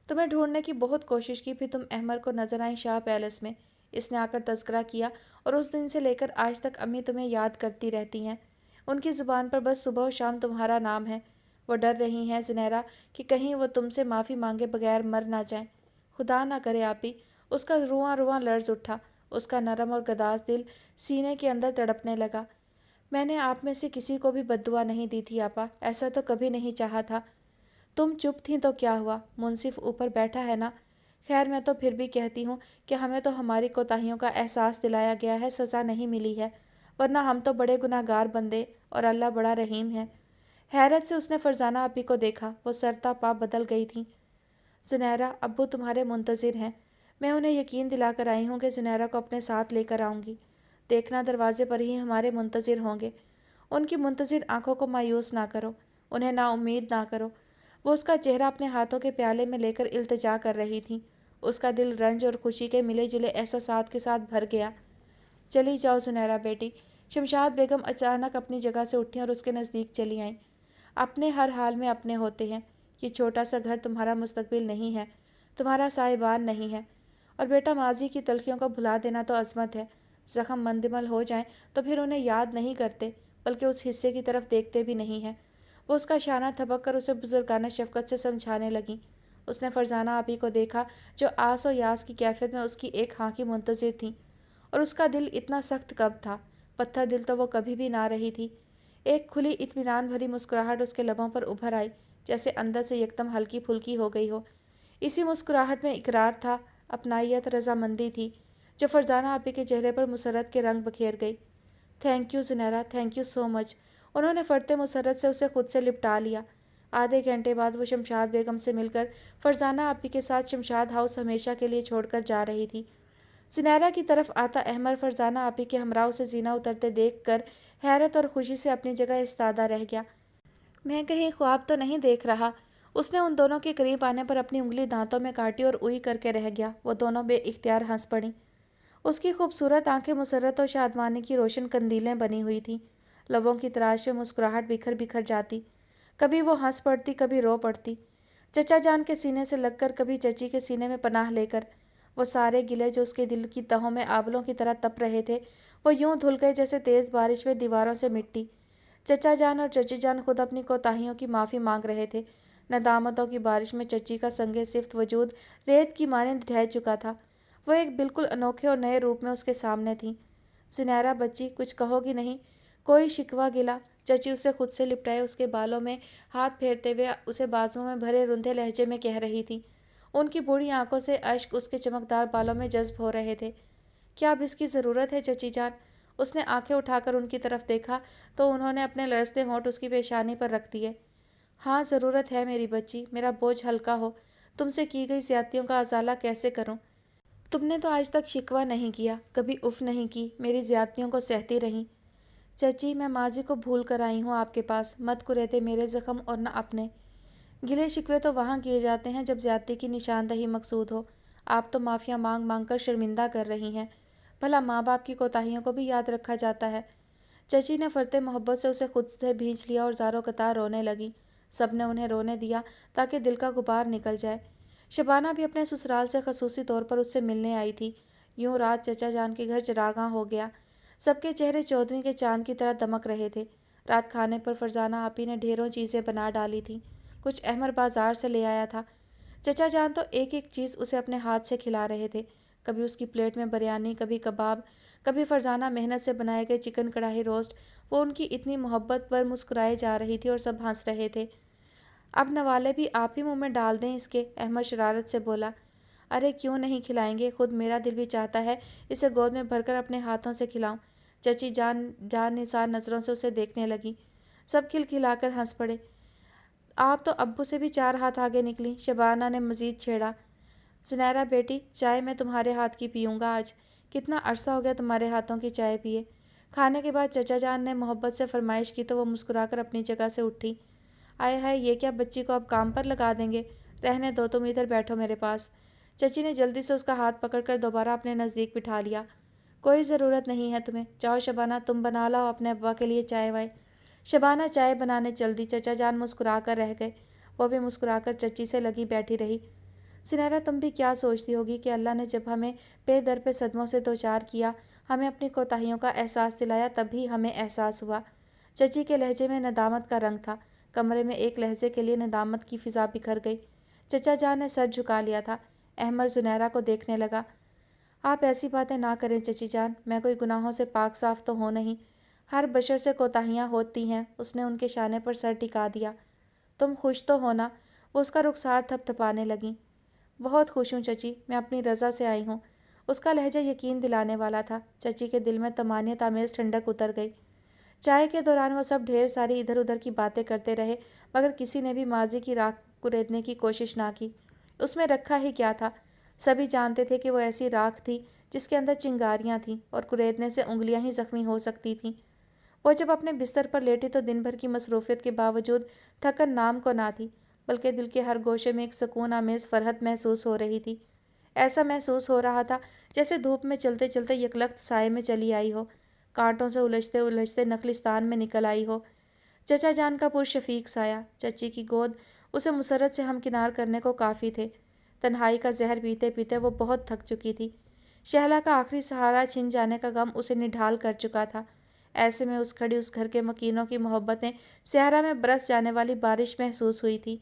तुम्हें ढूंढने की बहुत कोशिश की, फिर तुम अहमर को नजर आई शाह पैलेस में। इसने आकर तज़किरा किया और उस दिन से लेकर आज तक अम्मी तुम्हें याद करती रहती हैं। उनकी ज़ुबान पर बस सुबह और शाम तुम्हारा नाम है। वो डर रही हैं सुनहरा कि कहीं वो तुमसे माफ़ी मांगे बगैर मर ना जाए। खुदा ना करे आपी। उसका रुआं रुआं लर्ज उठा। उसका नरम और गदास दिल सीने के अंदर तड़पने लगा। मैंने आप में से किसी को भी बद्दुआ नहीं दी थी आपा, ऐसा तो कभी नहीं चाहा था। तुम चुप थीं तो क्या हुआ? मुंसिफ ऊपर बैठा है ना। खैर मैं तो फिर भी कहती हूँ कि हमें तो हमारी कोताहियों का एहसास दिलाया गया है, सज़ा नहीं मिली है, वरना हम तो बड़े गुनाहगार बंदे और अल्लाह बड़ा रहीम है। हैरत से उसने फरजाना आपी को देखा। वो सरता पा बदल गई थी। सुनहरा, अब्बू तुम्हारे मुंतज़िर हैं। मैं उन्हें यकीन दिलाकर आई हूँ कि सुनहरा को अपने साथ लेकर आऊँगी। देखना दरवाजे पर ही हमारे मुंतज़िर होंगे। उनकी मुंतज़िर आंखों को मायूस ना करो, उन्हें नाउम्मीद ना करो। वो उसका चेहरा अपने हाथों के प्याले में लेकर इल्तिजा कर रही थी। उसका दिल रंज और खुशी के मिले जुले एहसासात के साथ भर गया। चली जाओ ज़ुनैरा बेटी। शमशाद बेगम अचानक अपनी जगह से उठी और उसके नज़दीक चली आईं। अपने हर हाल में अपने होते हैं। ये छोटा सा घर तुम्हारा मुस्तकबिल नहीं है, तुम्हारा साहिबान नहीं है। और बेटा, माजी की तलखियों को भुला देना तो अज़मत है। ज़ख्म मंदिमल हो जाएं तो फिर उन्हें याद नहीं करते, बल्कि उस हिस्से की तरफ देखते भी नहीं हैं। वो उसका शाना थपक कर उसे बुजुर्गाना शफ़क़त से समझाने लगी। उसने फरजाना आपी को देखा, जो आस और यास की कैफियत में उसकी एक हाँ की मुंतज़िर थी। और उसका दिल इतना सख्त कब था? पत्थर दिल तो वो कभी भी ना रही थी। एक खुली इत्मीनान भरी मुस्कुराहट उसके लबों पर उभर आई, जैसे अंदर से एकदम हल्की फुल्की हो गई हो। इसी मुस्कुराहट में इकरार था, अपनाइयत, रजामंदी थी, जो फरजाना आपी के चेहरे पर मुसरत के रंग बखेर गई। Thank you Zunaira, thank you so much. उन्होंने फरते मुसरत से उसे खुद से लिपटा लिया। आधे घंटे बाद वो शमशाद बेगम से मिलकर फरजाना आपी के साथ शमशाद हाउस हमेशा के लिए छोड़कर जा रही थी। ज़ुनैरा की तरफ आता अहमर फरजाना आपी के हमराह से जीना उतरते देखकर हैरत और खुशी से अपनी जगह इस्तादा रह गया। मैं कहीं ख्वाब तो नहीं देख रहा? उसने उन दोनों के करीब आने पर अपनी उंगली दांतों में काटी और उई करके रह गया। वो दोनों बेइख्तियार हंस पड़ी। उसकी खूबसूरत आंखें मुसर्रत और शादमानी की रोशन कंदीलें बनी हुई थीं। लबों की तराश में मुस्कुराहट बिखर बिखर जाती। कभी वो हंस पड़ती, कभी रो पड़ती। चचा जान के सीने से लगकर, कभी चची के सीने में पनाह लेकर। वो सारे गिले जो उसके दिल की तहों में आबलों की तरह तप रहे थे, वो यूं धुल गए जैसे तेज़ बारिश में दीवारों से मिट्टी। चचा जान और चची जान खुद अपनी कोताहियों की माफ़ी मांग रहे थे। नदामतों की बारिश में चची का संगे सिफ्त वजूद रेत की मानिंद ढह चुका था। वो एक बिल्कुल अनोखे और नए रूप में उसके सामने थी। ज़ुनैरा बच्ची, कुछ कहोगी नहीं? कोई शिकवा गिला? चची उसे खुद से लिपटाए उसके बालों में हाथ फेरते हुए उसे बाजुओं में भरे रुंधे लहजे में कह रही थी। उनकी बूढ़ी आंखों से अश्क उसके चमकदार बालों में जज्ब हो रहे थे। क्या अब इसकी ज़रूरत है चची जान? उसने आंखें उठाकर उनकी तरफ देखा तो उन्होंने अपने लरसते होंठ उसकी पेशानी पर रख दिए। हाँ, ज़रूरत है मेरी बच्ची, मेरा बोझ हल्का हो। तुमसे की गई ज़्यादतियों का अजाला कैसे करूं? तुमने तो आज तक शिकवा नहीं किया, कभी उफ नहीं की, मेरी ज़्यादतियों को सहती रहीं। चची, मैं माजी को भूल कर आई हूँ आपके पास। मत कुरेदे मेरे ज़ख्म और न अपने। गिले शिकवे तो वहाँ किए जाते हैं जब ज़्यादती की निशानदही मकसूद हो। आप तो माफ़िया मांग मांग कर शर्मिंदा कर रही हैं। भला माँ बाप की कोताहियों को भी याद रखा जाता है? चची ने फरते मोहब्बत से उसे खुद से भींच लिया और ज़ारो कतार रोने लगी। सब ने उन्हें रोने दिया ताकि दिल का गुबार निकल जाए। शबाना भी अपने ससुराल से खसूसी तौर पर उससे मिलने आई थी। यूं रात चचा जान के घर चरागां हो गया। सबके चेहरे चौदहवीं के चांद की तरह दमक रहे थे। रात खाने पर फरजाना आपी ने ढेरों चीज़ें बना डाली थीं। कुछ अहमर बाजार से ले आया था। चचा जान तो एक एक चीज़ उसे अपने हाथ से खिला रहे थे। कभी उसकी प्लेट में बिरयानी, कभी कबाब, कभी फरजाना मेहनत से बनाए गए चिकन कढ़ाई रोस्ट। वो उनकी इतनी मोहब्बत पर मुस्कुराए जा रही थी और सब हंस रहे थे। अब नवाले भी आप ही मुंह में डाल दें इसके, अहमद शरारत से बोला। अरे क्यों नहीं खिलाएंगे, खुद मेरा दिल भी चाहता है इसे गोद में भरकर अपने हाथों से खिलाऊं। चची जान जान निसार नज़रों से उसे देखने लगी। सब खिलखिलाकर हंस पड़े। आप तो अब्बू से भी 4 हाथ आगे निकली, शबाना ने मजीद छेड़ा। ज़ुनैरा बेटी, चाय मैं तुम्हारे हाथ की पीऊँगा आज। कितना अरसा हो गया तुम्हारे हाथों की चाय पिए। खाने के बाद चचा जान ने मोहब्बत से फरमाइश की तो वो मुस्कुराकर अपनी जगह से उठी। आए हाय, ये क्या, बच्ची को अब काम पर लगा देंगे? रहने दो, तुम इधर बैठो मेरे पास। चची ने जल्दी से उसका हाथ पकड़कर दोबारा अपने नज़दीक बिठा लिया। कोई ज़रूरत नहीं है तुम्हें। जाओ शबाना, तुम बना लाओ अपने अब्बा के लिए चाय वाय। शबाना चाय बनाने चल दी। चचा जान मुस्कुरा कर रह गए। वो भी मुस्कुराकर चची से लगी बैठी रही। सुनहरा, तुम भी क्या सोचती होगी कि अल्लाह ने जब हमें पे दर पे सदमों से दो चार किया, हमें अपनी कोताहियों का एहसास दिलाया, तभी हमें एहसास हुआ। चची के लहजे में नदामत का रंग था। कमरे में एक लहजे के लिए नदामत की फिजा बिखर गई। चचा जान ने सर झुका लिया था। अहमद सुनहरा को देखने लगा। आप ऐसी बातें ना करें चची जान, मैं कोई गुनाहों से पाक साफ तो हो नहीं। हर बशर से कोताहियाँ होती हैं। उसने उनके शाने पर सर टिका दिया। तुम खुश तो हो ना? वो उसका रुखसार थपथपाने लगी। बहुत खुश हूँ चची, मैं अपनी रज़ा से आई हूँ। उसका लहजा यकीन दिलाने वाला था। चची के दिल में तमानियत आमेज़ ठंडक उतर गई। चाय के दौरान वो सब ढेर सारी इधर उधर की बातें करते रहे, मगर किसी ने भी माजी की राख कुरेदने की कोशिश ना की। उसमें रखा ही क्या था? सभी जानते थे कि वो ऐसी राख थी जिसके अंदर चिंगारियां थीं और कुरेदने से उंगलियां ही जख्मी हो सकती थीं। वो जब अपने बिस्तर पर लेटी तो दिन भर की मसरूफियत के बावजूद थकन नाम को ना थी, बल्कि दिल के हर गोशे में एक सुकून आमेज़ फरहत महसूस हो रही थी। ऐसा महसूस हो रहा था जैसे धूप में चलते चलते यकलख्त साए में चली आई हो, कांटों से उलझते उलझते नखलिस्तान में निकल आई हो। चचा जान का पुरशफीक साया, चची की गोद उसे मुसरत से हमकिनार करने को काफ़ी थे। तन्हाई का जहर पीते पीते वो बहुत थक चुकी थी। शहला का आखिरी सहारा छिन जाने का गम उसे निढाल कर चुका था। ऐसे में उस घर के मकीनों की मोहब्बतें सहरा में बरस जाने वाली बारिश महसूस हुई थी।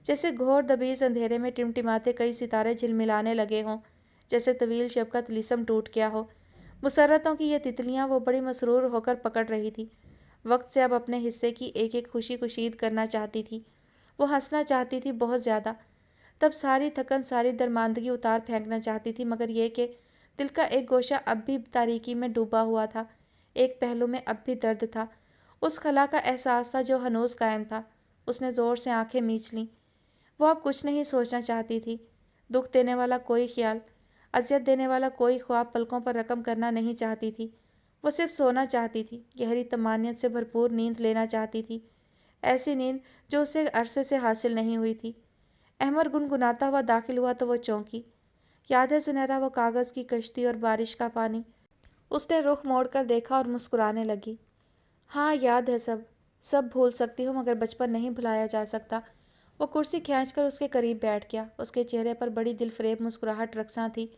जैसे घोर दबीज अंधेरे में टिमटिमाते कई सितारे झिलमिलाने लगे हों, जैसे तवील शब का तिलिस्म टूट गया हो। मुसर्रतों की ये तितलियां वो बड़ी मसरूर होकर पकड़ रही थी। वक्त से अब अपने हिस्से की एक एक खुशी कुशीद करना चाहती थी। वो हंसना चाहती थी बहुत ज़्यादा। तब सारी थकन सारी दरमांदगी उतार फेंकना चाहती थी, मगर ये कि दिल का एक गोशा अब भी तारीकी में डूबा हुआ था। एक पहलू में अब भी दर्द था। उस खला का एहसास था जो हनूज कायम था। उसने ज़ोर से आंखें मींच लीं। वो अब कुछ नहीं सोचना चाहती थी। दुख देने वाला कोई ख्याल, अज़ियत देने वाला कोई ख्वाब पलकों पर रकम करना नहीं चाहती थी। वो सिर्फ सोना चाहती थी, गहरी तमानियत से भरपूर नींद लेना चाहती थी, ऐसी नींद जो उसे अरसे से हासिल नहीं हुई थी। अहमर गुनगुनाता हुआ दाखिल हुआ तो वो चौंकी। याद है सुनहरा वो कागज़ की कश्ती और बारिश का पानी? उसने रुख मोड़कर देखा और मुस्कुराने लगी। हाँ, याद है सब। सब भूल सकती हूँ मगर बचपन नहीं भुलाया जा सकता। वो कुर्सी खींचकर उसके करीब बैठ गया। उसके चेहरे पर बड़ी दिलफरेब मुस्कुराहट रकसा थी।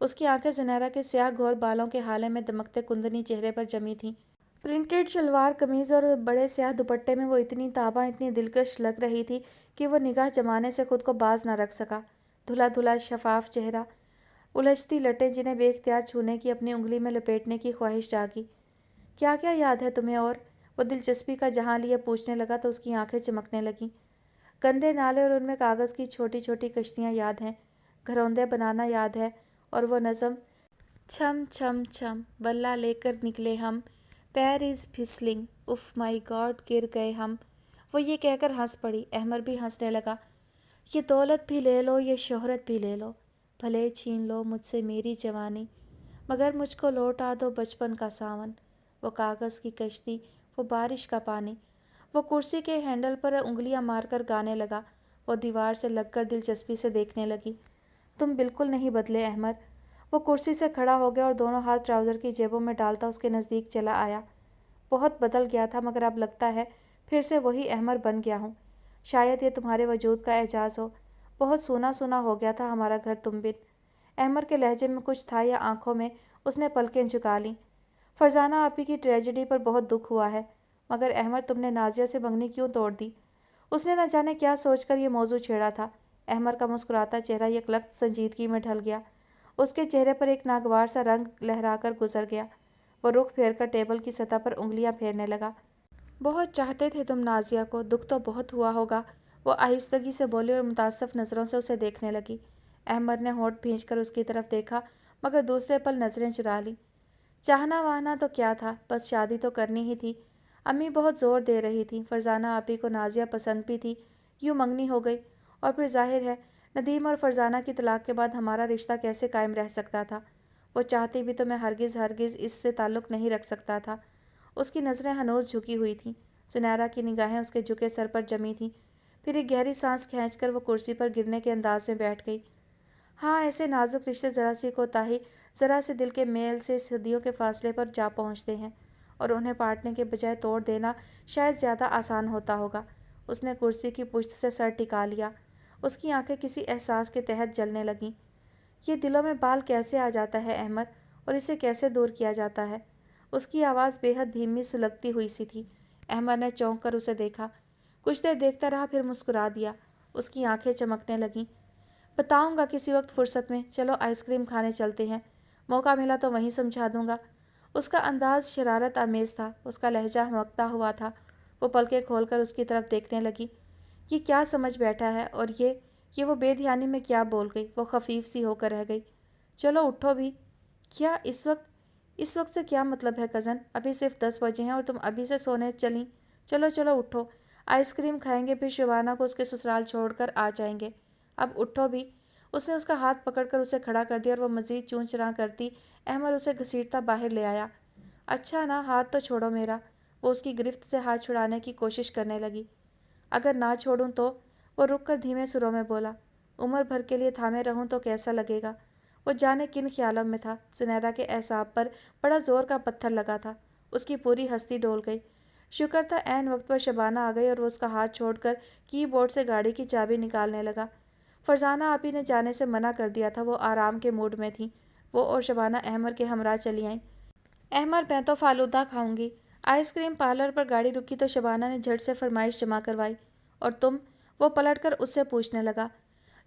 उसकी आंखें सुनहरा के स्याह घोर बालों के हाले में दमकते कुंदनी चेहरे पर जमी थीं। प्रिंटेड शलवार कमीज़ और बड़े स्याह दुपट्टे में वो इतनी ताबा, इतनी दिलकश लग रही थी कि वो निगाह जमाने से खुद को बाज न रख सका। धुला धुला शफाफ चेहरा, उलझती लटें जिन्हें बेख्तियार छूने की, अपनी उंगली में लपेटने की ख्वाहिश जागी। क्या क्या याद है तुम्हें? और वो दिलचस्पी का जहाँ लिए पूछने लगा तो उसकी आंखें चमकने लगीं। गंदे नाले और उनमें कागज़ की छोटी छोटी कश्तियाँ याद हैं, घरौंदे बनाना याद है, और वो नज़म, छम छम छम बल्ला लेकर निकले हम, पैर इज़ फिसलिंग, उफ माई गॉड गिर गए हम। वो ये कहकर हंस पड़ी। अहमर भी हंसने लगा। ये दौलत भी ले लो, ये शोहरत भी ले लो, भले छीन लो मुझसे मेरी जवानी, मगर मुझको लौटा दो बचपन का सावन। वो कागज़ की कश्ती, वो बारिश का पानी। वो कुर्सी के हैंडल पर उंगलियां मारकर गाने लगा। वो दीवार से लगकर दिलचस्पी से देखने लगी। तुम बिल्कुल नहीं बदले अहमर। वो कुर्सी से खड़ा हो गया और दोनों हाथ ट्राउज़र की जेबों में डालता उसके नज़दीक चला आया। बहुत बदल गया था, मगर अब लगता है फिर से वही अहमर बन गया हूँ। शायद ये तुम्हारे वजूद का एजाज़ हो। बहुत सूना सूना हो गया था हमारा घर तुम बिन। अहमर के लहजे में कुछ था या आंखों में? उसने पलकें झुका लीं। फरजाना आपी की ट्रेजेडी पर बहुत दुख हुआ है, मगर अहमर तुमने नाजिया से मंगनी क्यों तोड़ दी? उसने न जाने क्या सोचकर ये मौजू छेड़ा था। अहमर का मुस्कुराता चेहरा यकलख्त संजीदगी में ढल गया। उसके चेहरे पर एक नागवार सा रंग लहराकर गुजर गया। वो रुख फेरकर टेबल की सतह पर उंगलियां फेरने लगा। बहुत चाहते थे तुम नाजिया को, दुख तो बहुत हुआ होगा। वो आहिस्तगी से बोली और मुतासफ नज़रों से उसे देखने लगी। अहमद ने होंठ भींचकर उसकी तरफ देखा, मगर दूसरे पल नज़रें चुरा लीं। चाहना वाहना तो क्या था, बस शादी तो करनी ही थी। अम्मी बहुत ज़ोर दे रही थी। फरजाना आपी को नाजिया पसंद भी थी। यूँ मंगनी हो गई। और फिर जाहिर है नदीम और फरजाना की तलाक के बाद हमारा रिश्ता कैसे कायम रह सकता था? वो चाहती भी तो मैं हरगिज़ हरगिज़ इससे ताल्लुक़ नहीं रख सकता था। उसकी नज़रें हनोज झुकी हुई थीं। सुनहरा की निगाहें उसके झुके सर पर जमी थीं। फिर एक गहरी सांस खींचकर वो कुर्सी पर गिरने के अंदाज में बैठ गई। हाँ, ऐसे नाजुक रिश्ते ज़रा सी कोताही, ज़रा से दिल के मेल से सदियों के फासले पर जा पहुँचते हैं, और उन्हें पाटने के बजाय तोड़ देना शायद ज़्यादा आसान होता होगा। उसने कुर्सी की पुश्त से सर टिका लिया। उसकी आंखें किसी एहसास के तहत जलने लगीं। ये दिलों में बाल कैसे आ जाता है अहमद, और इसे कैसे दूर किया जाता है? उसकी आवाज़ बेहद धीमी सुलगती हुई सी थी। अहमद ने चौंक कर उसे देखा। कुछ देर देखता रहा, फिर मुस्कुरा दिया। उसकी आंखें चमकने लगीं। बताऊंगा किसी वक्त फुर्सत में, चलो आइसक्रीम खाने चलते हैं। मौका मिला तो वहीं समझा दूंगा। उसका अंदाज शरारत आमेज़ था। उसका लहजा हमकता हुआ था। वो पलकें खोलकर उसकी तरफ देखने लगी। ये क्या समझ बैठा है? और ये वो बेध्यानी में क्या बोल गई? वो खफीफ सी होकर रह गई। चलो उठो भी। क्या इस वक्त से क्या मतलब है कज़न? अभी सिर्फ 10 बजे हैं और तुम अभी से सोने चलीं? चलो चलो उठो, आइसक्रीम खाएंगे, फिर शिवाना को उसके ससुराल छोड़कर आ जाएंगे। अब उठो भी। اس نے اس کا ہاتھ پکڑ کر اسے کھڑا کر دیا اور وہ مزید چون چراں کرتی احمد اسے گھسیٹتا باہر لے آیا۔ اچھا نا، ہاتھ تو چھوڑو میرا۔ وہ اس کی گرفت سے ہاتھ چھڑانے کی کوشش کرنے لگی۔ اگر نہ چھوڑوں تو؟ وہ رک کر دھیمے سروں میں بولا۔ عمر بھر کے لیے تھامے رہوں تو کیسا لگے گا؟ وہ جانے کن خیالوں میں تھا۔ زنیرہ کے اعصاب پر بڑا زور کا پتھر لگا تھا۔ اس کی پوری ہستی ڈول گئی۔ شکر تھا عین وقت پر شبانہ آ گئی اور وہ اس کا ہاتھ چھوڑ کر کی بورڈ سے گاڑی کی چابی نکالنے لگا۔ فرزانہ آپی نے جانے سے منع کر دیا تھا، وہ آرام کے موڈ میں تھیں۔ وہ اور شبانہ احمد کے ہمراہ چلی آئیں۔ احمد، میں تو فالودہ کھاؤں گی۔ آئس کریم پارلر پر گاڑی رکی تو شبانہ نے جھٹ سے فرمائش جمع کروائی۔ اور تم؟ وہ پلٹ کر اس سے پوچھنے لگا۔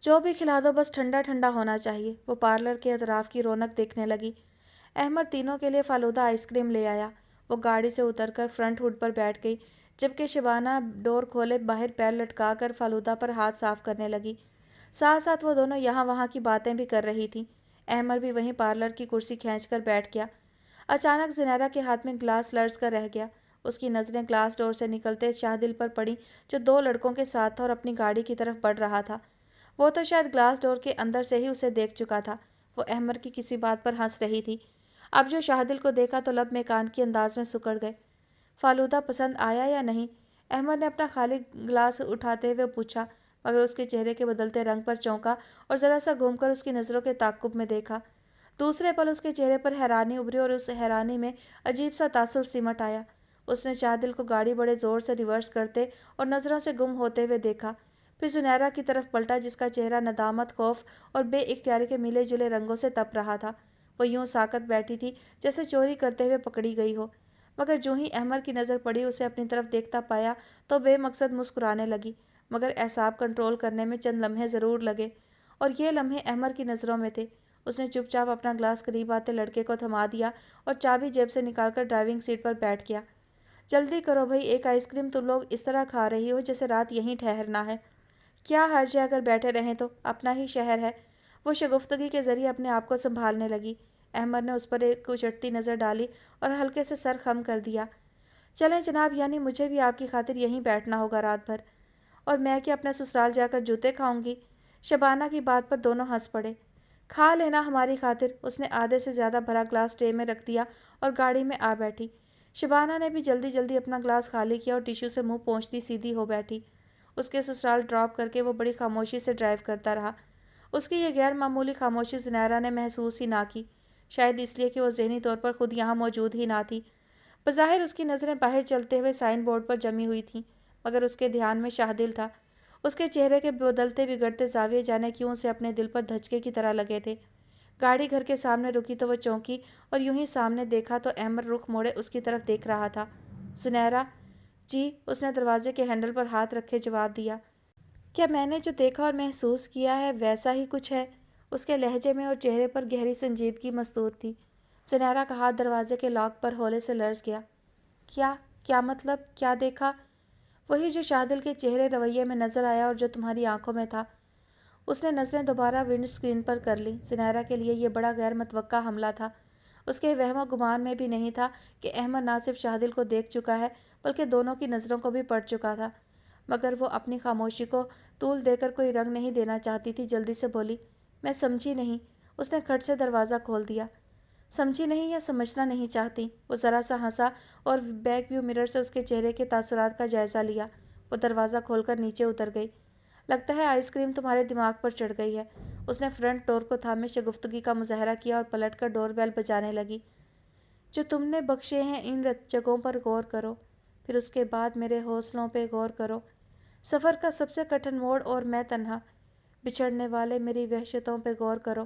جو بھی کھلا دو، بس ٹھنڈا ٹھنڈا ہونا چاہیے۔ وہ پارلر کے اطراف کی رونق دیکھنے لگی۔ احمد تینوں کے لیے فالودہ آئس کریم لے آیا۔ وہ گاڑی سے اتر کر فرنٹ ہوڈ پر بیٹھ گئی، جبکہ شبانہ ڈور کھولے باہر پیر لٹکا کر فالودہ پر ہاتھ صاف کرنے لگی۔ ساتھ ساتھ وہ دونوں یہاں وہاں کی باتیں بھی کر رہی تھیں۔ احمد بھی وہیں پارلر کی کرسی کھینچ کر بیٹھ گیا۔ اچانک زنیرہ کے ہاتھ میں گلاس لرز کر رہ گیا۔ اس کی نظریں گلاس ڈور سے نکلتے شاہدل پر پڑیں، جو دو لڑکوں کے ساتھ تھا اور اپنی گاڑی کی طرف بڑھ رہا تھا۔ وہ تو شاید گلاس ڈور کے اندر سے ہی اسے دیکھ چکا تھا۔ وہ احمد کی کسی بات پر ہنس رہی تھی۔ اب جو شاہدل کو دیکھا تو لب میں کان کی انداز میں سکڑ گئے۔ فالودہ پسند آیا یا نہیں؟ احمد نے اپنا خالی گلاس اٹھاتے ہوئے پوچھا، مگر اس کے چہرے کے بدلتے رنگ پر چونکا اور ذرا سا گھوم کر اس کی نظروں کے تعاقب میں دیکھا۔ دوسرے پل اس کے چہرے پر حیرانی ابھری اور اس حیرانی میں عجیب سا تاثر سمٹ آیا۔ اس نے شاہدل کو گاڑی بڑے زور سے ریورس کرتے اور نظروں سے گم ہوتے ہوئے دیکھا، پھر زنیرہ کی طرف پلٹا جس کا چہرہ ندامت، خوف اور بے اختیاری کے ملے جلے رنگوں سے تپ رہا تھا۔ وہ یوں ساکت بیٹھی تھی جیسے چوری کرتے ہوئے پکڑی گئی ہو، مگر جو ہی احمد کی نظر پڑی اسے اپنی طرف دیکھتا پایا تو بے مقصد مسکرانے لگی، مگر اعصاب کنٹرول کرنے میں چند لمحے ضرور لگے، اور یہ لمحے احمد کی نظروں میں تھے۔ اس نے چپ چاپ اپنا گلاس قریب آتے لڑکے کو تھما دیا اور چابی جیب سے نکال کر ڈرائیونگ سیٹ پر بیٹھ گیا۔ جلدی کرو بھئی، ایک آئس کریم تم لوگ اس طرح کھا رہی ہو جیسے رات یہیں ٹھہرنا ہے۔ کیا حرج ہے اگر بیٹھے رہیں تو، اپنا ہی شہر ہے۔ وہ شگفتگی کے ذریعے اپنے آپ کو سنبھالنے لگی۔ احمد نے اس پر ایک اچٹتی نظر ڈالی اور ہلکے سے سر خم کر دیا۔ چلیں جناب، یعنی مجھے بھی آپ کی خاطر یہیں بیٹھنا ہوگا رات بھر؟ اور میں کیا اپنا سسرال جا کر جوتے کھاؤں گی؟ شبانہ کی بات پر دونوں ہنس پڑے۔ کھا لینا ہماری خاطر۔ اس نے آدھے سے زیادہ بھرا گلاس ٹرے میں رکھ دیا اور گاڑی میں آ بیٹھی۔ شبانہ نے بھی جلدی جلدی اپنا گلاس خالی کیا اور ٹیشو سے منہ پونچھتی سیدھی ہو بیٹھی۔ اس کے سسرال ڈراپ کر کے وہ بڑی خاموشی سے ڈرائیو کرتا رہا۔ اس کی یہ غیر معمولی خاموشی زنیرہ نے محسوس ہی نہ کی، شاید اس لیے کہ وہ ذہنی طور پر خود یہاں موجود ہی نہ تھی۔ بظاہر اس کی نظریں باہر چلتے ہوئے سائن بورڈ پر جمی ہوئی تھیں، مگر اس کے دھیان میں شاہدل تھا۔ اس کے چہرے کے بدلتے بگڑتے زاویے جانے کیوں اسے اپنے دل پر دھچکے کی طرح لگے تھے۔ گاڑی گھر کے سامنے رکی تو وہ چونکی اور یوں ہی سامنے دیکھا تو احمد رخ موڑے اس کی طرف دیکھ رہا تھا۔ زنیرہ؟ جی، اس نے دروازے کے ہینڈل پر ہاتھ رکھے جواب دیا۔ کیا میں نے جو دیکھا اور محسوس کیا ہے ویسا ہی کچھ ہے؟ اس کے لہجے میں اور چہرے پر گہری سنجیدگی مستور تھی۔ زنیرہ کا ہاتھ دروازے کے لاک پر ہولے سے لرز گیا۔ کیا مطلب؟ کیا دیکھا؟ وہی جو شاہدل کے چہرے رویے میں نظر آیا اور جو تمہاری آنکھوں میں تھا۔ اس نے نظریں دوبارہ ونڈ اسکرین پر کر لیں۔ زنیرہ کے لیے یہ بڑا غیر متوقع حملہ تھا۔ اس کے وہم و گمان میں بھی نہیں تھا کہ احمد نہ صرف شاہدل کو دیکھ چکا ہے بلکہ دونوں کی نظروں کو بھی پڑھ چکا تھا، مگر وہ اپنی خاموشی کو طول دے کر کوئی رنگ نہیں دینا چاہتی تھی۔ جلدی سے بولی، میں سمجھی نہیں۔ اس نے کھٹ سے دروازہ کھول دیا۔ سمجھی نہیں یا سمجھنا نہیں چاہتی؟ وہ ذرا سا ہنسا اور بیک ویو مرر سے اس کے چہرے کے تاثرات کا جائزہ لیا۔ وہ دروازہ کھول کر نیچے اتر گئی۔ لگتا ہے آئس کریم تمہارے دماغ پر چڑھ گئی ہے۔ اس نے فرنٹ ڈور کو تھامے شگفتگی کا مظاہرہ کیا اور پلٹ کر ڈور بیل بجانے لگی۔ جو تم نے بخشے ہیں ان جگہوں پر غور کرو، پھر اس کے بعد میرے حوصلوں پہ غور کرو۔ سفر کا سب سے کٹھن موڑ اور میں تنہا، بچھڑنے والے میری وحشتوں پہ غور کرو۔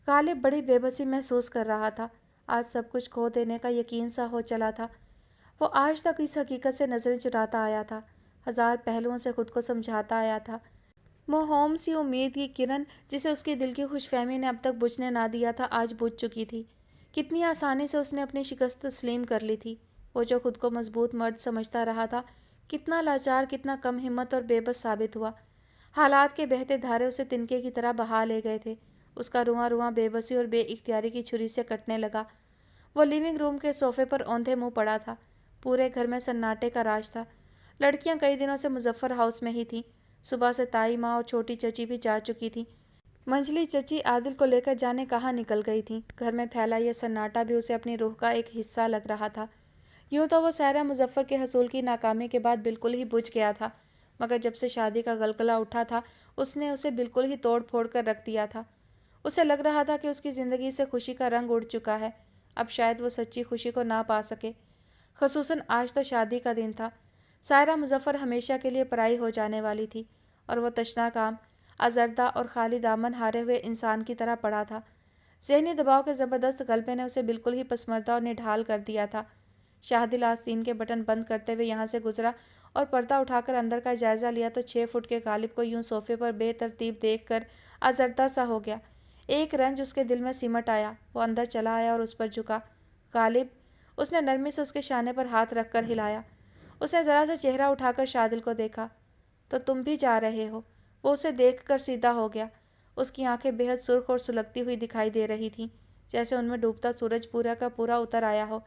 غالب بڑی بے بسی محسوس کر رہا تھا۔ آج سب کچھ کھو دینے کا یقین سا ہو چلا تھا۔ وہ آج تک اس حقیقت سے نظریں چراتا آیا تھا، ہزار پہلوؤں سے خود کو سمجھاتا آیا تھا۔ موہوم سی امید کی کرن جسے اس کی دل کی خوش فہمی نے اب تک بجھنے نہ دیا تھا، آج بجھ چکی تھی۔ کتنی آسانی سے اس نے اپنی شکست تسلیم کر لی تھی۔ وہ جو خود کو مضبوط مرد سمجھتا رہا تھا، کتنا لاچار، کتنا کم ہمت اور بے بس ثابت ہوا۔ حالات کے بہتے دھارے اسے تنکے کی طرح بہا لے گئے تھے۔ اس کا رواں رواں بے بسی اور بے اختیاری کی چھری سے کٹنے لگا۔ وہ لیونگ روم کے صوفے پر اوندھے منہ پڑا تھا۔ پورے گھر میں سناٹے کا راج تھا۔ لڑکیاں کئی دنوں سے مظفر ہاؤس میں ہی تھیں۔ صبح سے تائی ماں اور چھوٹی چچی بھی جا چکی تھیں۔ منجلی چچی عادل کو لے کر جانے کہاں نکل گئی تھیں۔ گھر میں پھیلا یہ سناٹا بھی اسے اپنی روح کا ایک حصہ لگ رہا تھا۔ یوں تو وہ سائرہ مظفر کے حصول کی ناکامی کے بعد بالکل ہی بجھ گیا تھا، مگر جب سے شادی کا غلغلہ اٹھا تھا اس نے اسے بالکل ہی توڑ پھوڑ کر رکھ دیا تھا۔ اسے لگ رہا تھا کہ اس کی زندگی سے خوشی کا رنگ اڑ چکا ہے، اب شاید وہ سچی خوشی کو نہ پا سکے۔ خصوصاً آج تو شادی کا دن تھا۔ سائرہ مظفر ہمیشہ کے لیے پرائی ہو جانے والی تھی، اور وہ تشنا کام، آزردہ اور خالی دامن ہارے ہوئے انسان کی طرح پڑا تھا۔ ذہنی دباؤ کے زبردست غلبے نے اسے بالکل ہی پسماندہ اور نڈھال کر دیا تھا۔ شاہدل آستین کے بٹن بند کرتے ہوئے یہاں سے گزرا اور پردہ اٹھا کر اندر کا جائزہ لیا تو 6 فٹ کے غالب کو یوں صوفے پر بے ترتیب دیکھ کر آزردہ سا ہو گیا۔ ایک رنج اس کے دل میں سمٹ آیا، وہ اندر چلا آیا اور اس پر جھکا۔ غالب، اس نے نرمی سے اس کے شانے پر ہاتھ رکھ کر ہلایا۔ اس نے ذرا سا چہرہ اٹھا کر شادل کو دیکھا۔ تو تم بھی جا رہے ہو؟ وہ اسے دیکھ کر سیدھا ہو گیا۔ اس کی آنکھیں بے حد سرخ اور سلگتی ہوئی دکھائی دے رہی تھیں، جیسے ان میں ڈوبتا سورج پورا کا پورا اتر آیا ہو۔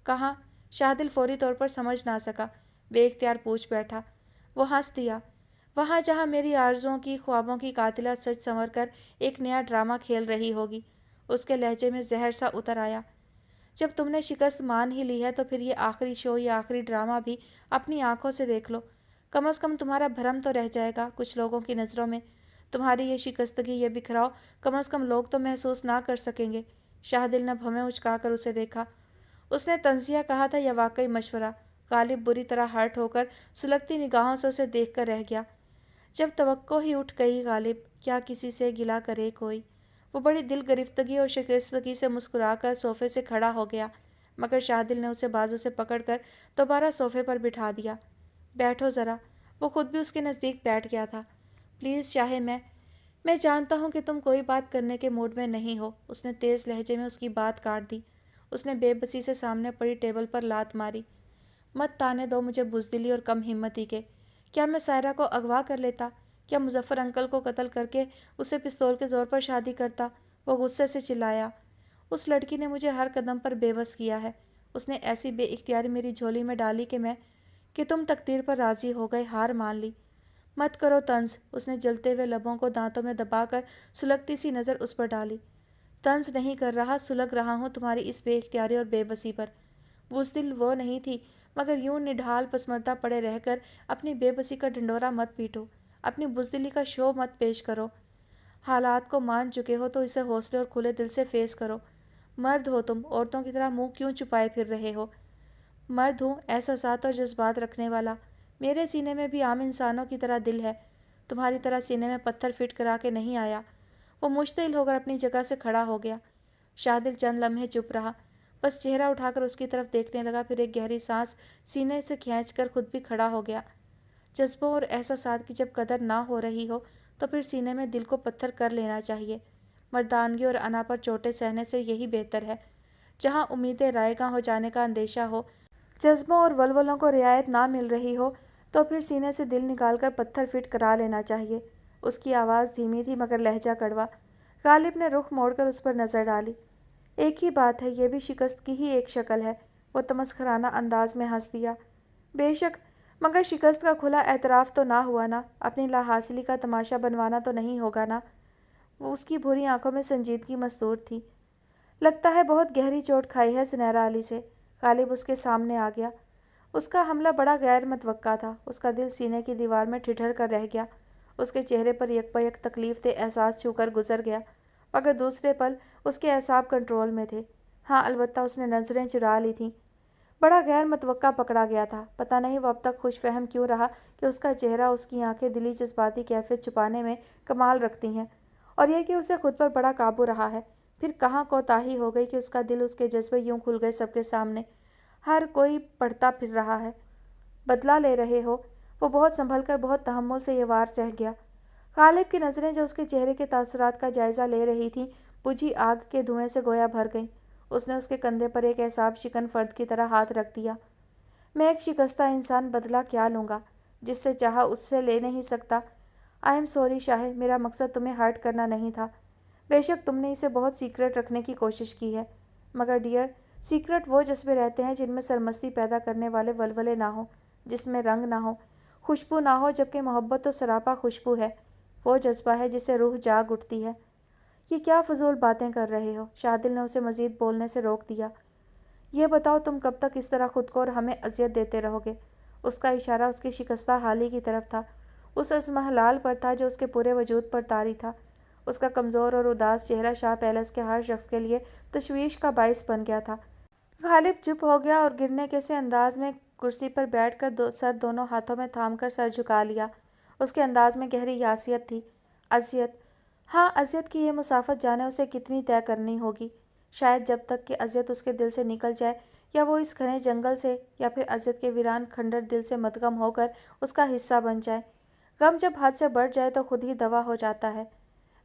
کہاں؟ شاہدل فوری طور پر سمجھ نہ سکا، بے اختیار پوچھ بیٹھا۔ وہ ہنس دیا۔ وہاں جہاں میری آرزوؤں کی، خوابوں کی قاتلہ سچ سنور کر ایک نیا ڈرامہ کھیل رہی ہوگی۔ اس کے لہجے میں زہر سا اتر آیا۔ جب تم نے شکست مان ہی لی ہے تو پھر یہ آخری شو، یہ آخری ڈرامہ بھی اپنی آنکھوں سے دیکھ لو۔ کم از کم تمہارا بھرم تو رہ جائے گا کچھ لوگوں کی نظروں میں۔ تمہاری یہ شکستگی، یہ بکھراؤ کم از کم لوگ تو محسوس نہ کر سکیں گے۔ شاہدل نے بھویں اچکا کر اسے دیکھا۔ اس نے طنزیہ کہا تھا یا واقعی مشورہ؟ غالب بری طرح ہرٹ ہو کر سلگتی نگاہوں سے اسے دیکھ کر رہ گیا۔ جب توقع ہی اٹھ گئی غالب، کیا کسی سے گلہ کرے کوئی؟ وہ بڑی دل گرفتگی اور شکستگی سے مسکرا کر صوفے سے کھڑا ہو گیا، مگر شاہدل نے اسے بازو سے پکڑ کر دوبارہ صوفے پر بٹھا دیا۔ بیٹھو ذرا۔ وہ خود بھی اس کے نزدیک بیٹھ گیا تھا۔ پلیز شاہے، میں جانتا ہوں کہ تم کوئی بات کرنے کے موڈ میں نہیں ہو۔ اس نے تیز لہجے میں اس کی بات کاٹ دی۔ اس نے بے بسی سے سامنے پڑی ٹیبل پر لات ماری۔ مت تانے دو مجھے بزدلی اور کم ہمتی کے۔ کیا میں سائرہ کو اغوا کر لیتا؟ کیا مظفر انکل کو قتل کر کے اسے پستول کے زور پر شادی کرتا؟ وہ غصے سے چلایا۔ اس لڑکی نے مجھے ہر قدم پر بے بس کیا ہے۔ اس نے ایسی بے اختیاری میری جھولی میں ڈالی کہ تم تقدیر پر راضی ہو گئے، ہار مان لی۔ مت کرو طنز۔ اس نے جلتے ہوئے لبوں کو دانتوں میں دبا کر سلگتی سی نظر اس پر ڈالی۔ طنز نہیں کر رہا، سلگ رہا ہوں تمہاری اس بے اختیاری اور بے بسی پر۔ بزدل وہ نہیں تھی، مگر یوں نڈھال پسماندہ پڑے رہ کر اپنی بے بسی کا ڈنڈورا مت پیٹو، اپنی بزدلی کا شو مت پیش کرو۔ حالات کو مان چکے ہو تو اسے حوصلے اور کھلے دل سے فیس کرو۔ مرد ہو تم، عورتوں کی طرح منہ کیوں چھپائے پھر رہے ہو؟ مرد ہوں، احساسات اور جذبات رکھنے والا۔ میرے سینے میں بھی عام انسانوں کی طرح دل ہے، تمہاری طرح سینے میں پتھر فٹ کرا کے نہیں آیا۔ وہ مشتعل ہو کر اپنی جگہ سے کھڑا ہو گیا۔ شاہدل چند لمحے چپ رہا، بس چہرہ اٹھا کر اس کی طرف دیکھنے لگا، پھر ایک گہری سانس سینے سے کھینچ کر خود بھی کھڑا ہو گیا۔ جذبوں اور احساسات کی جب قدر نہ ہو رہی ہو تو پھر سینے میں دل کو پتھر کر لینا چاہیے۔ مردانگی اور انا پر چوٹیں سہنے سے یہی بہتر ہے۔ جہاں امیدیں رائے گاں ہو جانے کا اندیشہ ہو، جذبوں اور ولولوں کو رعایت نہ مل رہی ہو تو پھر سینے سے دل نکال کر پتھر فٹ کرا لینا چاہیے۔ اس کی آواز دھیمی تھی مگر لہجہ کڑوا۔ غالب نے رخ موڑ کر اس پر نظر ڈالی۔ ایک ہی بات ہے، یہ بھی شکست کی ہی ایک شکل ہے۔ وہ تمسخرانہ انداز میں ہنس دیا۔ بے شک، مگر شکست کا کھلا اعتراف تو نہ ہوا نا، اپنی لا حاصلی کا تماشا بنوانا تو نہیں ہوگا نا؟ وہ اس کی بھوری آنکھوں میں سنجیدگی مستور تھی۔ لگتا ہے بہت گہری چوٹ کھائی ہے سنیرا علی سے۔ غالب اس کے سامنے آ گیا۔ اس کا حملہ بڑا غیر متوقع تھا۔ اس کا دل سینے کی دیوار میں ٹھٹر کر رہ گیا۔ اس کے چہرے پر یک بیک تکلیف دہ احساس چھو کر گزر گیا، مگر دوسرے پل اس کے اعصاب کنٹرول میں تھے۔ ہاں البتہ اس نے نظریں چرا لی تھیں۔ بڑا غیر متوقع پکڑا گیا تھا۔ پتہ نہیں وہ اب تک خوش فہم کیوں رہا کہ اس کا چہرہ، اس کی آنکھیں دلی جذباتی کیفیت چھپانے میں کمال رکھتی ہیں، اور یہ کہ اسے خود پر بڑا قابو رہا ہے۔ پھر کہاں کوتاہی ہو گئی کہ اس کا دل، اس کے جذبے یوں کھل گئے سب کے سامنے، ہر کوئی پڑھتا پھر رہا ہے۔ بدلہ لے رہے ہو؟ وہ بہت سنبھل کر، بہت تحمل سے یہ وار سہ گیا۔ غالب کی نظریں جو اس کے چہرے کے تاثرات کا جائزہ لے رہی تھیں، بجھی آگ کے دھوئیں سے گویا بھر گئیں۔ اس نے اس کے کندھے پر ایک اعصاب شکن فرد کی طرح ہاتھ رکھ دیا۔ میں ایک شکستہ انسان، بدلہ کیا لوں گا؟ جس سے چاہا اس سے لے نہیں سکتا۔ آئی ایم سوری شاہد، میرا مقصد تمہیں ہرٹ کرنا نہیں تھا۔ بے شک تم نے اسے بہت سیکرٹ رکھنے کی کوشش کی ہے، مگر ڈیئر، سیکرٹ وہ جذبے رہتے ہیں جن میں سرمستی پیدا کرنے والے ولولے نہ ہوں، جس میں رنگ نہ ہو، خوشبو نہ ہو، جبکہ محبت تو سراپا خوشبو ہے۔ وہ جذبہ ہے جسے روح جاگ اٹھتی ہے۔ یہ کیا فضول باتیں کر رہے ہو؟ شاہدل نے اسے مزید بولنے سے روک دیا۔ یہ بتاؤ تم کب تک اس طرح خود کو اور ہمیں اذیت دیتے رہو گے؟ اس کا اشارہ اس کی شکستہ حالی کی طرف تھا، اس اسمہلال پر تھا جو اس کے پورے وجود پر طاری تھا۔ اس کا کمزور اور اداس چہرہ شاہ پیلس کے ہر شخص کے لیے تشویش کا باعث بن گیا تھا۔ غالب چپ ہو گیا اور گرنے کے سے انداز میں کرسی پر بیٹھ کر سر دونوں ہاتھوں میں تھام کر سر جھکا لیا۔ اس کے انداز میں گہری یاسیت تھی۔ اذیت؟ ہاں، اذیت کی یہ مسافت جانے اسے کتنی طے کرنی ہوگی۔ شاید جب تک کہ اذیت اس کے دل سے نکل جائے، یا وہ اس گھنے جنگل سے، یا پھر اذیت کے ویران کھنڈر دل سے مدغم ہو کر اس کا حصہ بن جائے۔ غم جب حد سے بڑھ جائے تو خود ہی دوا ہو جاتا ہے۔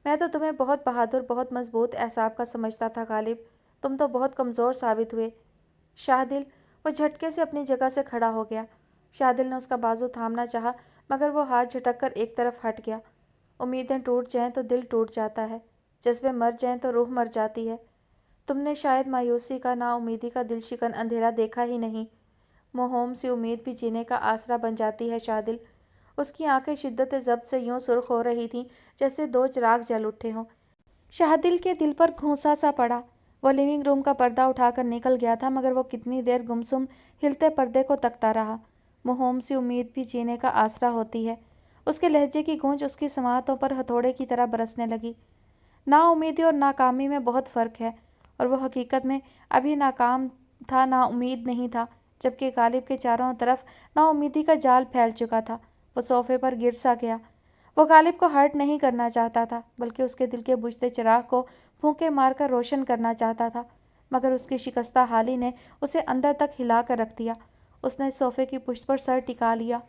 میں تو تمہیں بہت بہادر، بہت مضبوط اعصاب کا سمجھتا تھا غالب، تم تو بہت کمزور ثابت ہوئے۔ شاہدل؟ وہ جھٹکے سے اپنی جگہ سے کھڑا ہو گیا۔ شاہدل نے اس کا بازو تھامنا چاہا مگر وہ ہاتھ جھٹک کر ایک طرف ہٹ گیا۔ امیدیں ٹوٹ جائیں تو دل ٹوٹ جاتا ہے، جذبے مر جائیں تو روح مر جاتی ہے۔ تم نے شاید مایوسی کا، نا امیدی کا دل شکن اندھیرا دیکھا ہی نہیں۔ موہوم سی امید بھی جینے کا آسرا بن جاتی ہے شاہدل۔ اس کی آنکھیں شدت ضبط سے یوں سرخ ہو رہی تھیں جیسے دو چراغ جل اٹھے ہوں۔ شاہدل کے دل پر گھونسا سا پڑا۔ وہ لیونگ روم کا پردہ اٹھا کر نکل گیا تھا مگر وہ کتنی دیر گمسم ہلتے پردے کو تکتا رہا۔ موہوم سی امید بھی جینے کا آسرا ہوتی ہے۔ اس کے لہجے کی گونج اس کی سماعتوں پر ہتھوڑے کی طرح برسنے لگی۔ نا امیدی اور ناکامی میں بہت فرق ہے، اور وہ حقیقت میں ابھی ناکام تھا، نا امید نہیں تھا، جبکہ غالب کے چاروں طرف نا امیدی کا جال پھیل چکا تھا۔ وہ صوفے پر گر سا گیا۔ وہ غالب کو ہرٹ نہیں کرنا چاہتا تھا بلکہ اس کے دل کے بجھتے چراغ کو پھونکے مار کر روشن کرنا چاہتا تھا، مگر اس کی شکستہ حالی نے اسے اندر تک ہلا کر رکھ دیا۔ اس نے صوفے کی پشت پر سر ٹکا لیا۔